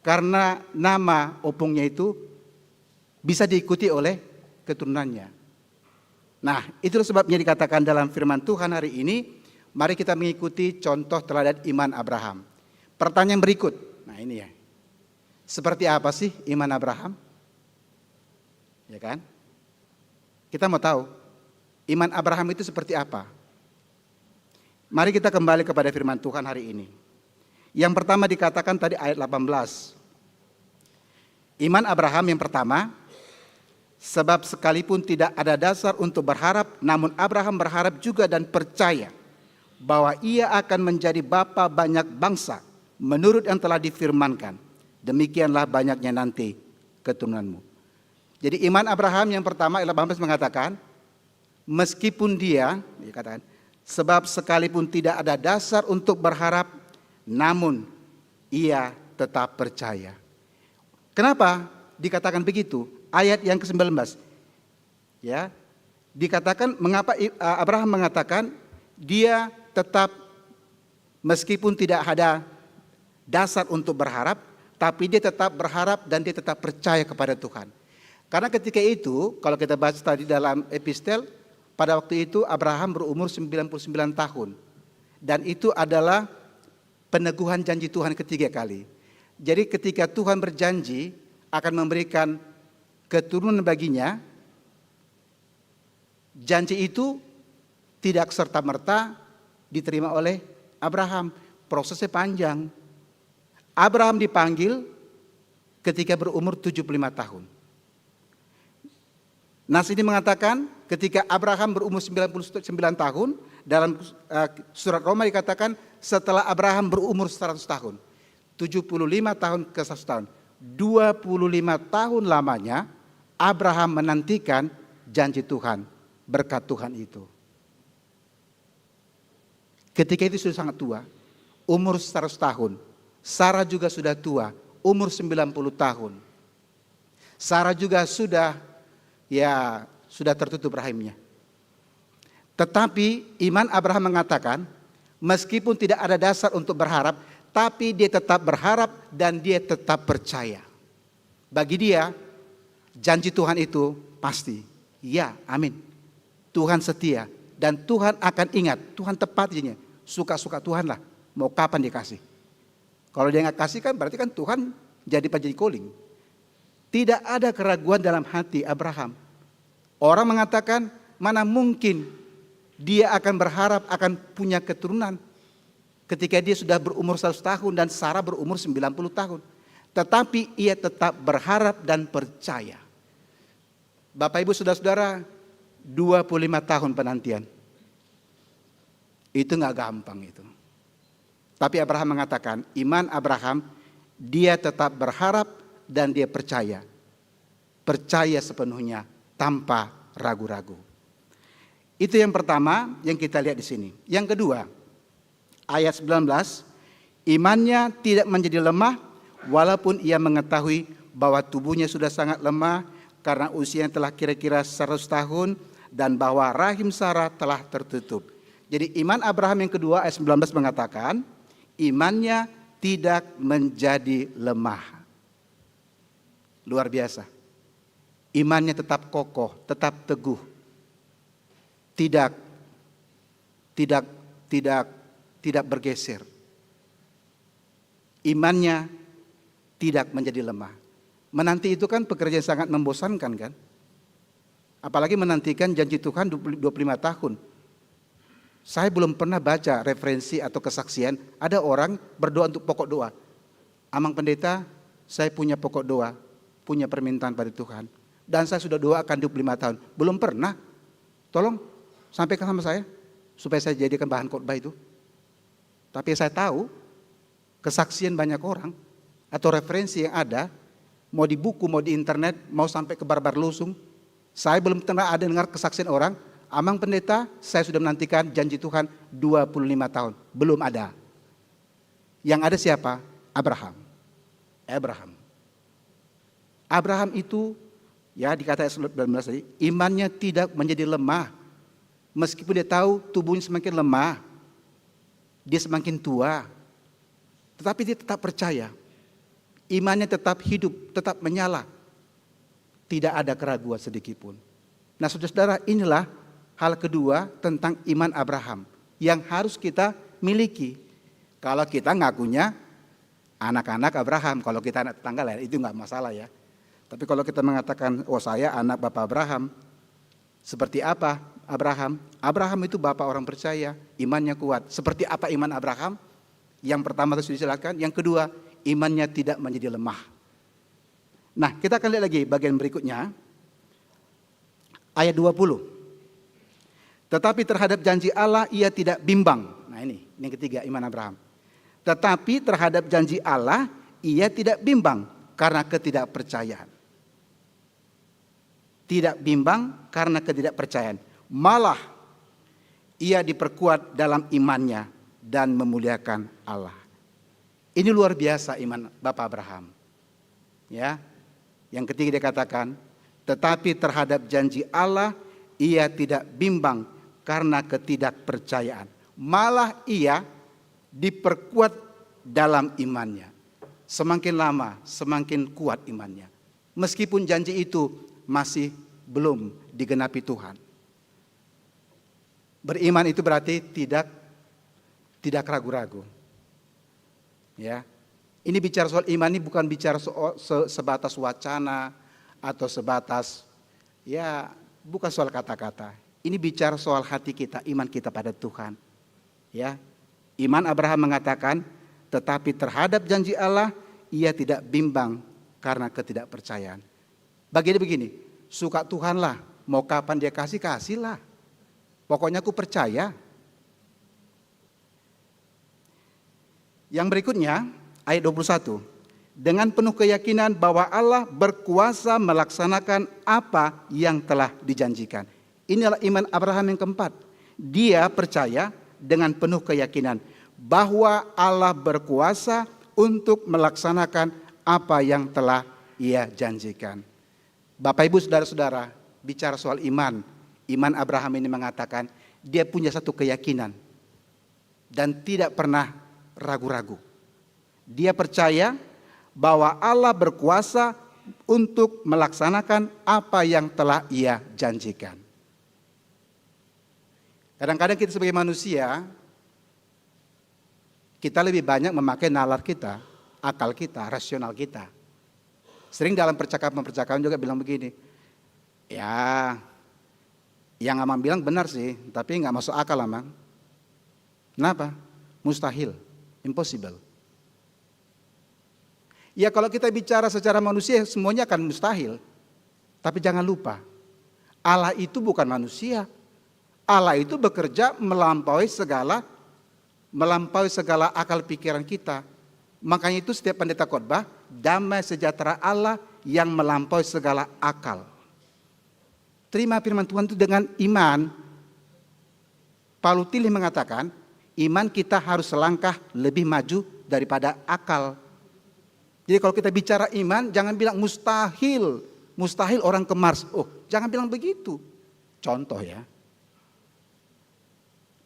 Karena nama opungnya itu bisa diikuti oleh keturunannya. Nah, itulah sebabnya dikatakan dalam firman Tuhan hari ini, mari kita mengikuti contoh teladan iman Abraham. Pertanyaan berikut, nah ini ya. Seperti apa sih iman Abraham? Ya kan? Kita mau tahu, iman Abraham itu seperti apa? Mari kita kembali kepada firman Tuhan hari ini. Yang pertama dikatakan tadi ayat 18. Iman Abraham yang pertama, sebab sekalipun tidak ada dasar untuk berharap, namun Abraham berharap juga dan percaya bahwa ia akan menjadi bapa banyak bangsa menurut yang telah difirmankan. Demikianlah banyaknya nanti keturunanmu. Jadi iman Abraham yang pertama ayat 18 mengatakan, meskipun dia katakan, sebab sekalipun tidak ada dasar untuk berharap, namun ia tetap percaya. Kenapa dikatakan begitu? Ayat yang ke-19. Ya. Dikatakan mengapa Abraham mengatakan dia tetap meskipun tidak ada dasar untuk berharap, tapi dia tetap berharap dan dia tetap percaya kepada Tuhan. Karena ketika itu, kalau kita baca tadi dalam epistel, pada waktu itu Abraham berumur 99 tahun. Dan itu adalah peneguhan janji Tuhan ketiga kali. Jadi ketika Tuhan berjanji akan memberikan keturunan baginya, janji itu tidak serta-merta diterima oleh Abraham. Prosesnya panjang. Abraham dipanggil ketika berumur 75 tahun. Nas ini mengatakan ketika Abraham berumur 99 tahun, dalam surat Roma dikatakan setelah Abraham berumur 100 tahun. 75 tahun ke 100 tahun. 25 tahun lamanya Abraham menantikan janji Tuhan, berkat Tuhan itu. Ketika itu sudah sangat tua, umur 100 tahun. Sarah juga sudah tua, umur 90 tahun. Sarah juga sudah tertutup rahimnya. Tetapi iman Abraham mengatakan, meskipun tidak ada dasar untuk berharap, tapi dia tetap berharap dan dia tetap percaya. Bagi dia, janji Tuhan itu pasti. Ya, amin. Tuhan setia dan Tuhan akan ingat. Tuhan tepat janjinya. Suka-suka Tuhan lah. Mau kapan dikasih. Kalau dia nggak kasih kan berarti kan Tuhan jadi penjanji calling. Tidak ada keraguan dalam hati Abraham. Orang mengatakan mana mungkin dia akan berharap akan punya keturunan ketika dia sudah berumur 100 tahun dan Sarah berumur 90 tahun. Tetapi ia tetap berharap dan percaya. Bapak Ibu saudara-saudara, 25 tahun penantian. Itu nggak gampang itu. Tapi Abraham mengatakan, iman Abraham, dia tetap berharap dan dia percaya. Percaya sepenuhnya tanpa ragu-ragu. Itu yang pertama yang kita lihat di sini. Yang kedua, ayat 19, imannya tidak menjadi lemah walaupun ia mengetahui bahwa tubuhnya sudah sangat lemah karena usianya telah kira-kira 100 tahun dan bahwa rahim Sarah telah tertutup. Jadi iman Abraham yang kedua ayat 19 mengatakan, imannya tidak menjadi lemah. Luar biasa. Imannya tetap kokoh, tetap teguh. Tidak bergeser. Imannya tidak menjadi lemah. Menanti itu kan pekerjaan sangat membosankan kan? Apalagi menantikan janji Tuhan 25 tahun. Saya belum pernah baca referensi atau kesaksian ada orang berdoa untuk pokok doa. Amang pendeta, saya punya pokok doa, punya permintaan pada Tuhan. Dan saya sudah doakan 25 tahun. Belum pernah. Tolong sampaikan sama saya supaya saya jadikan bahan khotbah itu. Tapi saya tahu kesaksian banyak orang atau referensi yang ada, mau di buku, mau di internet, mau sampai ke barbar lusung. Saya belum pernah ada dengar kesaksian orang, Amang pendeta, saya sudah menantikan janji Tuhan 25 tahun. Belum ada. Yang ada siapa? Abraham. Abraham itu, ya dikata ayat 19 tadi, imannya tidak menjadi lemah. Meskipun dia tahu tubuhnya semakin lemah, dia semakin tua, tetapi dia tetap percaya. Imannya tetap hidup, tetap menyala. Tidak ada keraguan sedikitpun. Nah saudara-saudara, inilah hal kedua tentang iman Abraham yang harus kita miliki. Kalau kita ngakunya anak-anak Abraham, kalau kita anak tetangga lain itu nggak masalah ya. Tapi kalau kita mengatakan, oh saya anak Bapak Abraham, seperti apa Abraham? Abraham itu bapak orang percaya, imannya kuat. Seperti apa iman Abraham? Yang pertama harus dijelaskan, yang kedua imannya tidak menjadi lemah. Nah kita akan lihat lagi bagian berikutnya, ayat 20. Tetapi terhadap janji Allah ia tidak bimbang. Nah ini yang ketiga iman Abraham. Tetapi terhadap janji Allah ia tidak bimbang karena ketidakpercayaan. Tidak bimbang karena ketidakpercayaan. Malah ia diperkuat dalam imannya dan memuliakan Allah. Ini luar biasa iman Bapak Abraham. Ya. Yang ketiga dia katakan, tetapi terhadap janji Allah ia tidak bimbang karena ketidakpercayaan. Malah ia diperkuat dalam imannya. Semakin lama semakin kuat imannya. Meskipun janji itu masih belum digenapi Tuhan. Beriman itu berarti tidak ragu-ragu. Ya. Ini bicara soal iman, ini bukan bicara soal sebatas wacana atau sebatas ya bukan soal kata-kata. Ini bicara soal hati kita, iman kita pada Tuhan. Ya. Iman Abraham mengatakan, tetapi terhadap janji Allah ia tidak bimbang karena ketidakpercayaan. Bagian begini, suka Tuhanlah Mau kapan dia kasih, kasihlah. Pokoknya aku percaya. Yang berikutnya, ayat 21. Dengan penuh keyakinan bahwa Allah berkuasa melaksanakan apa yang telah dijanjikan. Inilah iman Abraham yang keempat. Dia percaya dengan penuh keyakinan bahwa Allah berkuasa untuk melaksanakan apa yang telah Ia janjikan. Bapak Ibu saudara-saudara, bicara soal iman, iman Abraham ini mengatakan dia punya satu keyakinan dan tidak pernah ragu-ragu. Dia percaya bahwa Allah berkuasa untuk melaksanakan apa yang telah Ia janjikan. Kadang-kadang kita sebagai manusia, kita lebih banyak memakai nalar kita, akal kita, rasional kita. Sering dalam percakapan-percakapan juga bilang begini, ya yang Amang bilang benar sih, tapi nggak masuk akal Amang. Kenapa? Mustahil, impossible. Ya kalau kita bicara secara manusia semuanya akan mustahil. Tapi jangan lupa, Allah itu bukan manusia. Allah itu bekerja melampaui segala akal pikiran kita. Makanya itu setiap pendeta khotbah, damai sejahtera Allah yang melampaui segala akal. Terima firman Tuhan itu dengan iman. Paulus Tilly mengatakan, iman kita harus selangkah lebih maju daripada akal. Jadi kalau kita bicara iman, jangan bilang mustahil. Mustahil orang ke Mars. Oh, jangan bilang begitu. Contoh ya.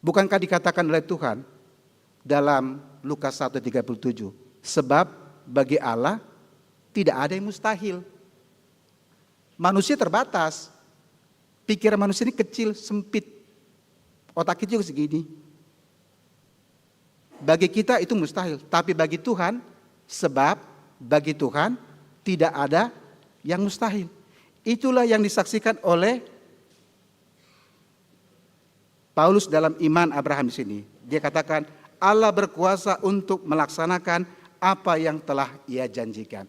Bukankah dikatakan oleh Tuhan dalam Lukas 1:37, sebab bagi Allah tidak ada yang mustahil. Manusia terbatas. Pikiran manusia ini kecil, sempit. Otak kita juga segini. Bagi kita itu mustahil, tapi bagi Tuhan, sebab bagi Tuhan tidak ada yang mustahil. Itulah yang disaksikan oleh Paulus dalam iman Abraham di sini. Dia katakan Allah berkuasa untuk melaksanakan apa yang telah Ia janjikan.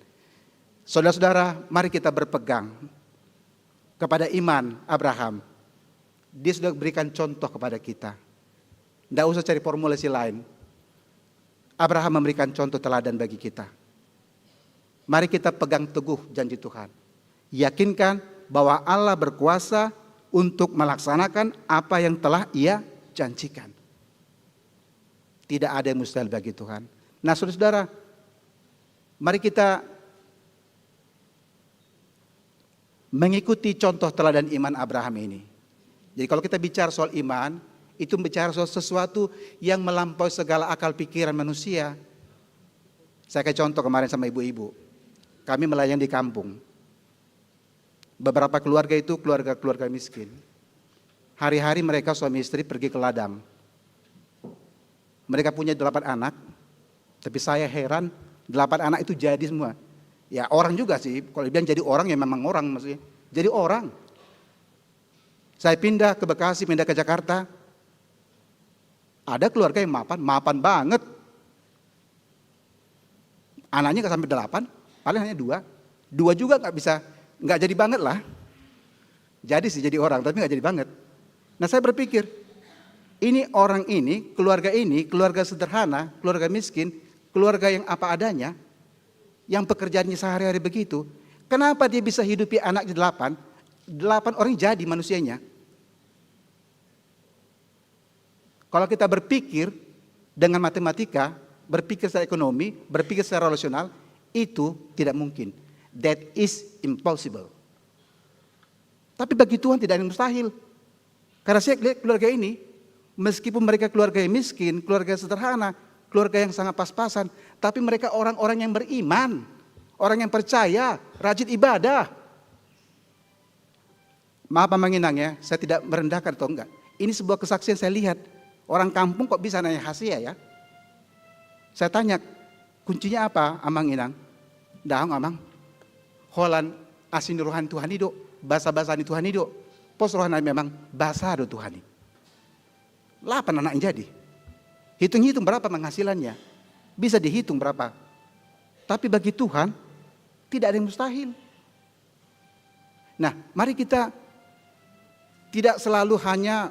Saudara-saudara, mari kita berpegang kepada iman Abraham. Dia sudah berikan contoh kepada kita. Tidak usah cari formulasi lain. Abraham memberikan contoh teladan bagi kita. Mari kita pegang teguh janji Tuhan. Yakinkan bahwa Allah berkuasa untuk melaksanakan apa yang telah Ia janjikan. Tidak ada yang mustahil bagi Tuhan. Nah saudara-saudara, mari kita mengikuti contoh teladan iman Abraham ini. Jadi kalau kita bicara soal iman, itu bicara soal sesuatu yang melampaui segala akal pikiran manusia. Saya kasih contoh kemarin sama ibu-ibu. Kami melayani di kampung. Beberapa keluarga itu keluarga miskin. Hari-hari mereka suami istri pergi ke ladang. Mereka punya 8 anak. Tapi saya heran 8 anak itu jadi semua. Ya orang juga sih. Kalau bilang jadi orang ya memang orang maksudnya. Jadi orang. Saya pindah ke Bekasi, pindah ke Jakarta. Ada keluarga yang mapan banget. Anaknya nggak sampai 8. Paling hanya 2 juga nggak jadi banget lah. Jadi sih jadi orang, tapi nggak jadi banget. Nah saya berpikir, keluarga sederhana, keluarga miskin, keluarga yang apa adanya, yang pekerjaannya sehari-hari begitu, kenapa dia bisa hidupi anaknya 8 orang jadi manusianya? Kalau kita berpikir dengan matematika, berpikir secara ekonomi, berpikir secara rasional, itu tidak mungkin. That is impossible. Tapi bagi Tuhan tidak ada yang mustahil. Karena saya lihat keluarga ini, meskipun mereka keluarga yang miskin, keluarga sederhana, keluarga yang sangat pas-pasan, tapi mereka orang-orang yang beriman, orang yang percaya, rajin ibadah. Maaf Pak Manginang ya, saya tidak merendahkan atau enggak. Ini sebuah kesaksian saya lihat. Orang kampung kok bisa nanya hasia ya? Saya tanya, kuncinya apa Amang Inang? Dahong Amang, Holan asin rohan Tuhan itu, bahasa-bahasa Tuhan itu, pos rohan memang bahasa do Tuhan ini. 8 anak yang jadi. Hitung-hitung berapa penghasilannya. Bisa dihitung berapa. Tapi bagi Tuhan, tidak ada yang mustahil. Nah, mari kita tidak selalu hanya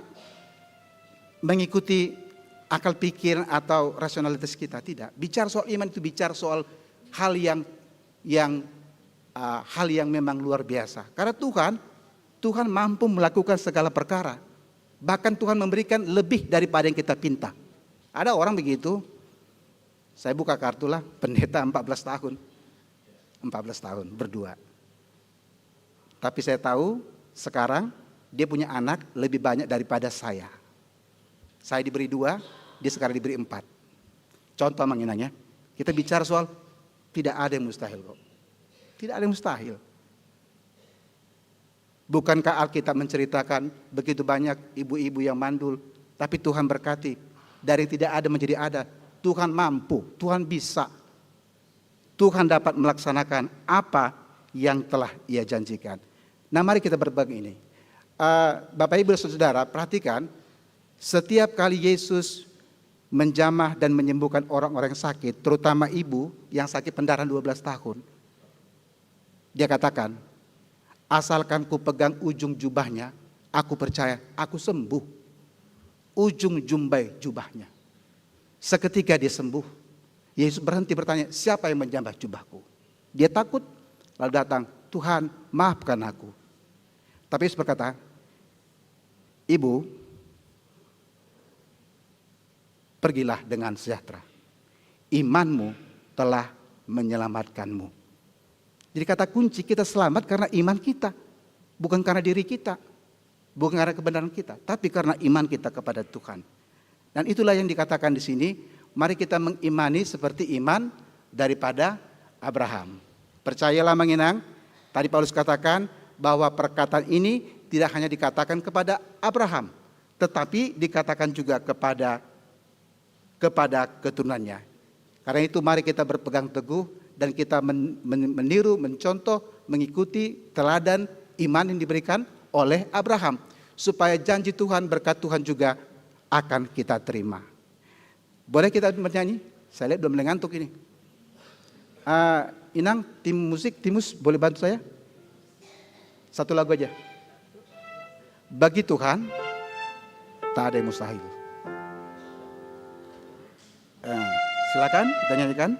mengikuti akal pikir atau rasionalitas kita, tidak. Bicara soal iman itu bicara soal hal yang memang luar biasa. Karena Tuhan mampu melakukan segala perkara. Bahkan Tuhan memberikan lebih daripada yang kita pinta. Ada orang begitu, saya buka kartu lah, pendeta 14 tahun. 14 tahun berdua. Tapi saya tahu sekarang dia punya anak lebih banyak daripada saya. Saya diberi 2, dia sekarang diberi 4. Contoh menginangnya, kita bicara soal tidak ada yang mustahil kok. Tidak ada yang mustahil. Bukankah Alkitab menceritakan begitu banyak ibu-ibu yang mandul, tapi Tuhan berkati, dari tidak ada menjadi ada. Tuhan mampu, Tuhan bisa. Tuhan dapat melaksanakan apa yang telah Ia janjikan. Nah, mari kita berbagi ini. Bapak Ibu Saudara, perhatikan, setiap kali Yesus menjamah dan menyembuhkan orang-orang yang sakit, terutama ibu yang sakit pendarahan 12 tahun, Dia katakan, asalkan ku pegang ujung jubahnya, aku percaya aku sembuh. Ujung jumbai jubahnya. Seketika dia sembuh, Yesus berhenti bertanya, siapa yang menjambah jubahku? Dia takut, lalu datang, Tuhan maafkan aku. Tapi Yesus berkata, ibu, pergilah dengan sejahtera. Imanmu telah menyelamatkanmu. Jadi kata kunci kita selamat karena iman kita. Bukan karena diri kita. Bukan karena kebenaran kita. Tapi karena iman kita kepada Tuhan. Dan itulah yang dikatakan di sini. Mari kita mengimani seperti iman daripada Abraham. Percayalah menginang. Tadi Paulus katakan bahwa perkataan ini tidak hanya dikatakan kepada Abraham. Tetapi dikatakan juga kepada keturunannya. Karena itu mari kita berpegang teguh dan kita meniru, mencontoh, mengikuti teladan iman yang diberikan oleh Abraham. Supaya janji Tuhan, berkat Tuhan juga akan kita terima. Boleh kita bernyanyi? Saya lihat belum mengantuk ini. Inang, tim musik, Timus boleh bantu saya? Satu lagu aja. Bagi Tuhan, tak ada yang mustahil. Silakan kita nyanyikan.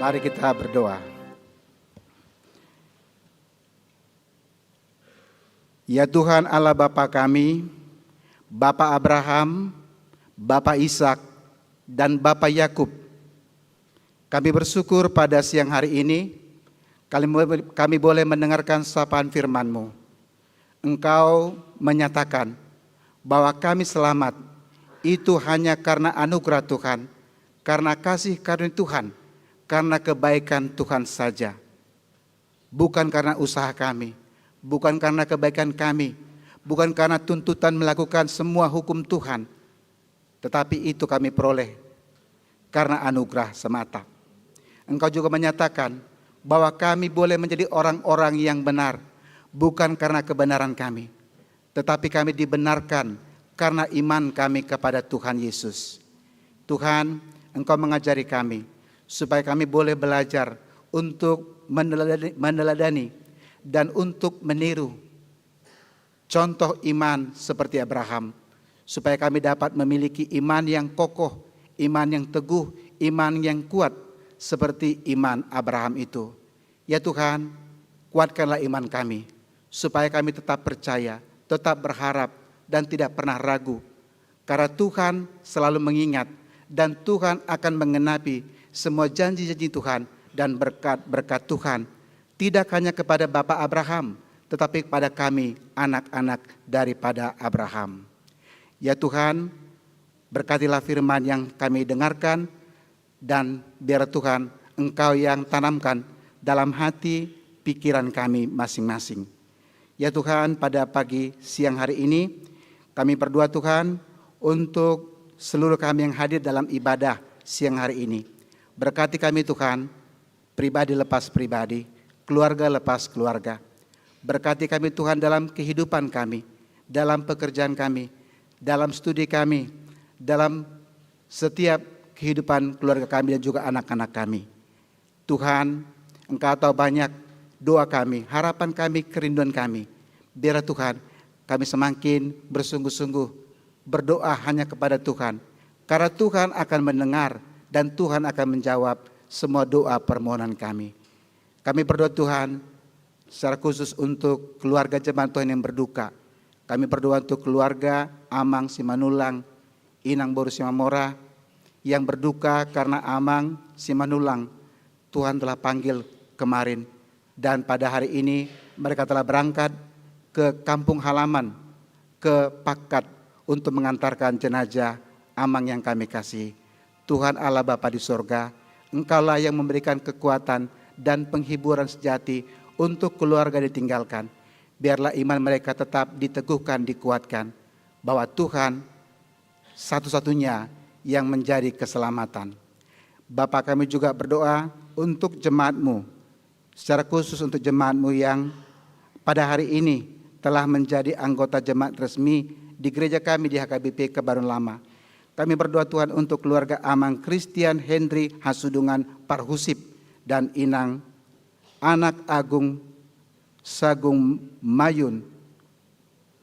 Mari kita berdoa. Ya Tuhan Allah Bapa kami, Bapa Abraham, Bapa Ishak, dan Bapa Yakub, kami bersyukur pada siang hari ini kami boleh mendengarkan sapaan firman-Mu. Engkau menyatakan bahwa kami selamat itu hanya karena anugerah Tuhan, karena kasih karunia Tuhan, karena kebaikan Tuhan saja. Bukan karena usaha kami, bukan karena kebaikan kami, bukan karena tuntutan melakukan semua hukum Tuhan, tetapi itu kami peroleh karena anugerah semata. Engkau juga menyatakan bahwa kami boleh menjadi orang-orang yang benar, bukan karena kebenaran kami, tetapi kami dibenarkan karena iman kami kepada Tuhan Yesus. Tuhan, Engkau mengajari kami supaya kami boleh belajar untuk meneladani dan untuk meniru contoh iman seperti Abraham, supaya kami dapat memiliki iman yang kokoh, iman yang teguh, iman yang kuat seperti iman Abraham itu. Ya Tuhan, kuatkanlah iman kami supaya kami tetap percaya, tetap berharap dan tidak pernah ragu, karena Tuhan selalu mengingat dan Tuhan akan menggenapi semua janji-janji Tuhan dan berkat-berkat Tuhan, tidak hanya kepada Bapak Abraham, tetapi kepada kami anak-anak daripada Abraham. Ya Tuhan, berkatilah firman yang kami dengarkan, dan biar Tuhan Engkau yang tanamkan dalam hati pikiran kami masing-masing. Ya Tuhan, pada pagi siang hari ini kami berdoa Tuhan untuk seluruh kami yang hadir dalam ibadah siang hari ini. Berkati kami Tuhan, pribadi lepas pribadi, keluarga lepas keluarga. Berkati kami Tuhan dalam kehidupan kami, dalam pekerjaan kami, dalam studi kami, dalam setiap kehidupan keluarga kami dan juga anak-anak kami. Tuhan, Engkau tahu banyak doa kami, harapan kami, kerinduan kami. Biar Tuhan kami semakin bersungguh-sungguh berdoa hanya kepada Tuhan, karena Tuhan akan mendengar dan Tuhan akan menjawab semua doa permohonan kami. Kami berdoa Tuhan secara khusus untuk keluarga jemaat Tuhan yang berduka. Kami berdoa untuk keluarga Amang Simanulang, Inang Boru Simamora yang berduka karena Amang Simanulang Tuhan telah panggil kemarin, dan pada hari ini mereka telah berangkat ke kampung halaman, ke Pakat untuk mengantarkan jenazah Amang yang kami kasih. Tuhan Allah Bapa di sorga, Engkaulah yang memberikan kekuatan dan penghiburan sejati untuk keluarga ditinggalkan. Biarlah iman mereka tetap diteguhkan, dikuatkan, bahwa Tuhan satu-satunya yang menjadi keselamatan. Bapa, kami juga berdoa untuk jemaat-Mu, secara khusus untuk jemaat-Mu yang pada hari ini telah menjadi anggota jemaat resmi di gereja kami di HKBP Kebaruan Lama. Kami berdoa Tuhan untuk keluarga Amang Christian Hendri Hasudungan Parhusip dan Inang Anak Agung Sagung Mayun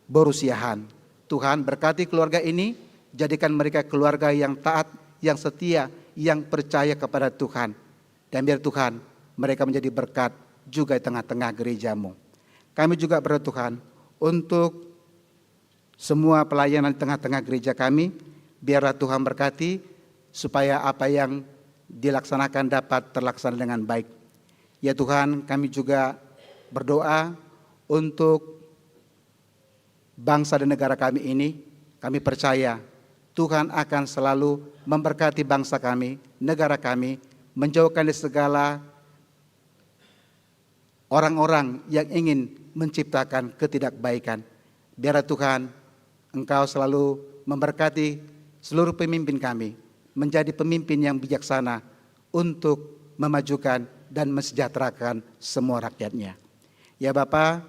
Borusiahan. Tuhan, berkati keluarga ini, jadikan mereka keluarga yang taat, yang setia, yang percaya kepada Tuhan. Dan biar Tuhan mereka menjadi berkat juga di tengah-tengah gereja-Mu. Kami juga berdoa Tuhan untuk semua pelayanan di tengah-tengah gereja kami. Biarlah Tuhan berkati supaya apa yang dilaksanakan dapat terlaksana dengan baik. Ya Tuhan, kami juga berdoa untuk bangsa dan negara kami ini. Kami percaya Tuhan akan selalu memberkati bangsa kami, negara kami, menjauhkan dari segala orang-orang yang ingin menciptakan ketidakbaikan. Biarlah Tuhan, Engkau selalu memberkati seluruh pemimpin kami menjadi pemimpin yang bijaksana untuk memajukan dan mensejahterakan semua rakyatnya. Ya Bapa,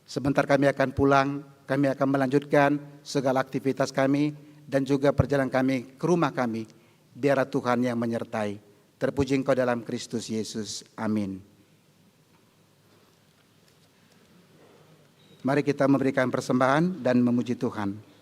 sebentar kami akan pulang, kami akan melanjutkan segala aktivitas kami dan juga perjalanan kami ke rumah kami. Biarlah Tuhan yang menyertai. Terpuji Engkau dalam Kristus Yesus. Amin. Mari kita memberikan persembahan dan memuji Tuhan.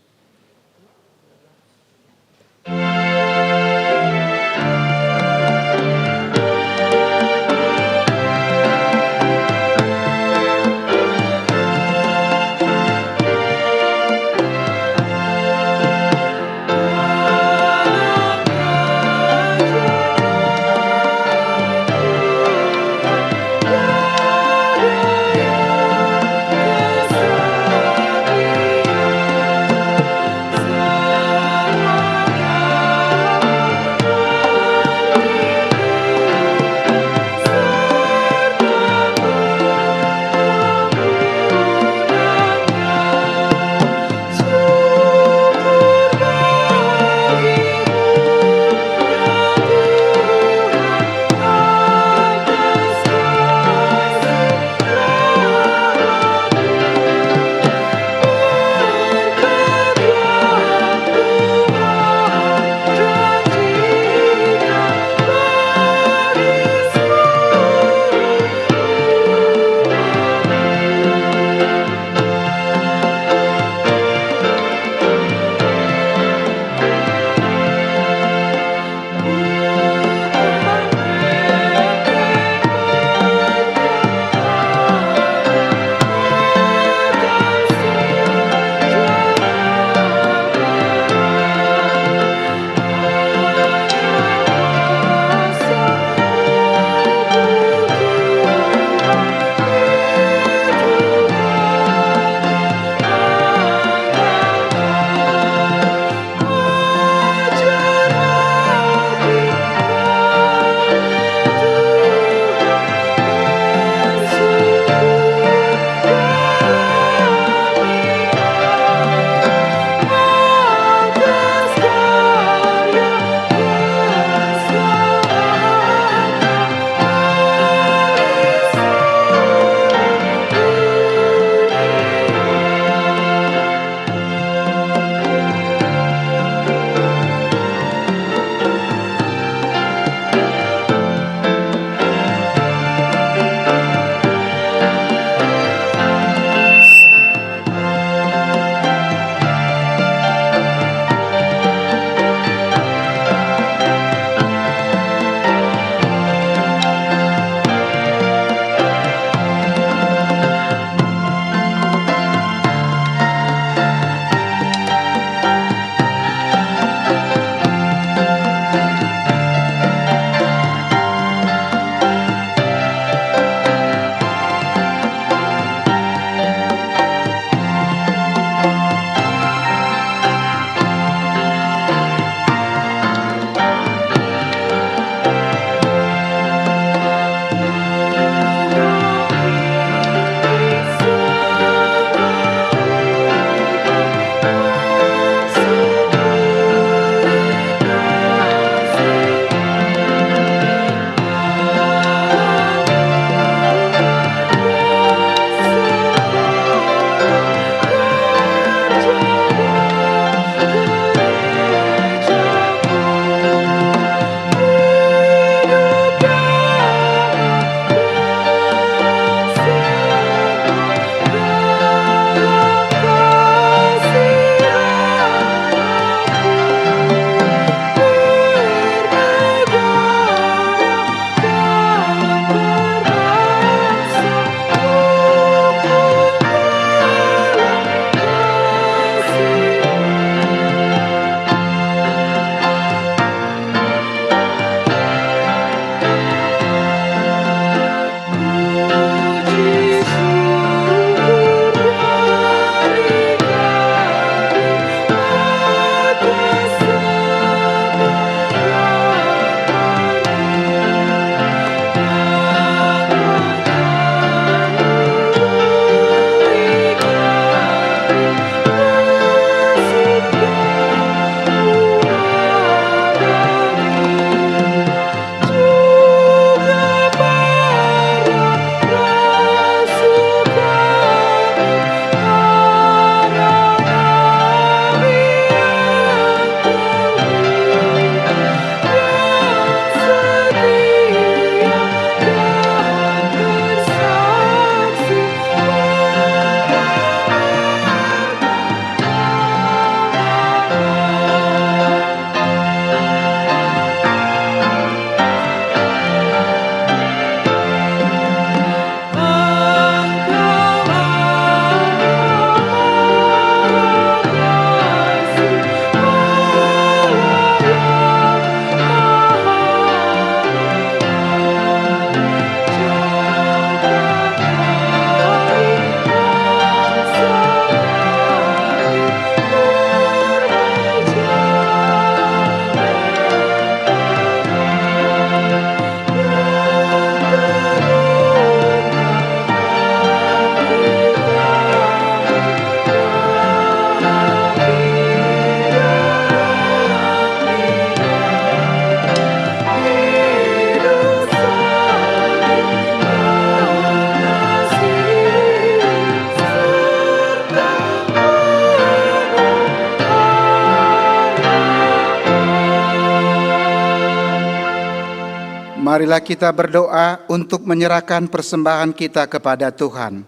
Marilah kita berdoa untuk menyerahkan persembahan kita kepada Tuhan.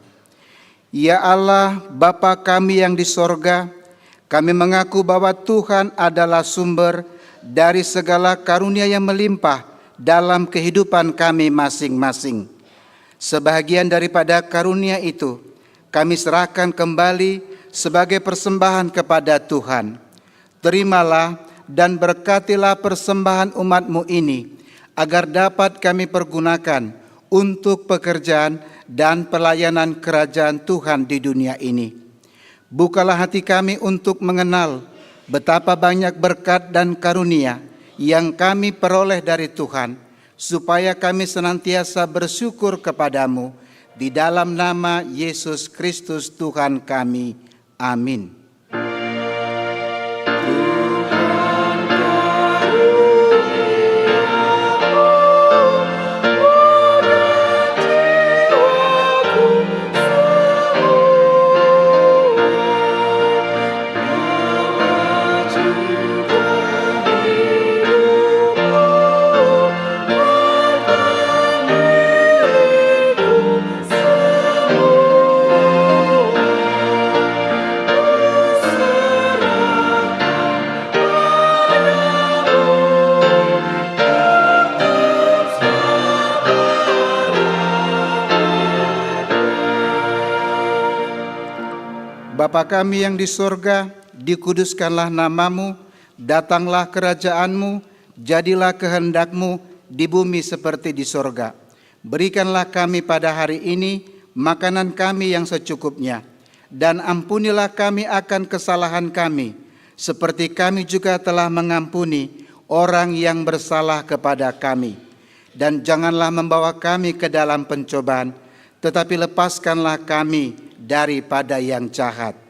Ya Allah, Bapa kami yang di sorga, kami mengaku bahwa Tuhan adalah sumber dari segala karunia yang melimpah dalam kehidupan kami masing-masing. Sebahagian daripada karunia itu, kami serahkan kembali sebagai persembahan kepada Tuhan. Terimalah dan berkatilah persembahan umat-Mu ini, agar dapat kami pergunakan untuk pekerjaan dan pelayanan kerajaan Tuhan di dunia ini. Bukalah hati kami untuk mengenal betapa banyak berkat dan karunia yang kami peroleh dari Tuhan, supaya kami senantiasa bersyukur kepadamu, di dalam nama Yesus Kristus Tuhan kami. Amin. Bapa kami yang di sorga, dikuduskanlah namamu, datanglah kerajaanmu, jadilah kehendak-Mu di bumi seperti di sorga. Berikanlah kami pada hari ini makanan kami yang secukupnya, dan ampunilah kami akan kesalahan kami, seperti kami juga telah mengampuni orang yang bersalah kepada kami. Dan janganlah membawa kami ke dalam pencobaan, tetapi lepaskanlah kami daripada yang jahat.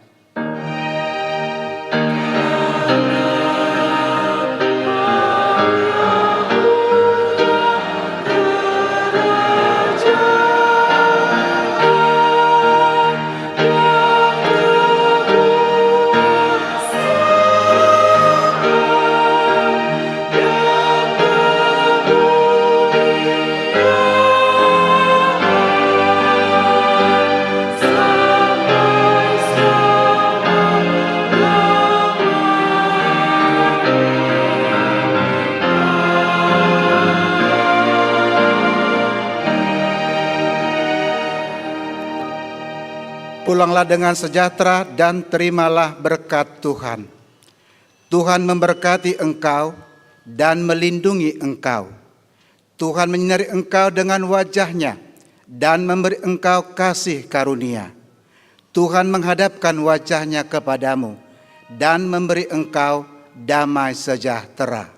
Pulanglah dengan sejahtera dan terimalah berkat Tuhan. Tuhan memberkati engkau dan melindungi engkau. Tuhan menyinari engkau dengan wajah-Nya dan memberi engkau kasih karunia. Tuhan menghadapkan wajah-Nya kepadamu dan memberi engkau damai sejahtera.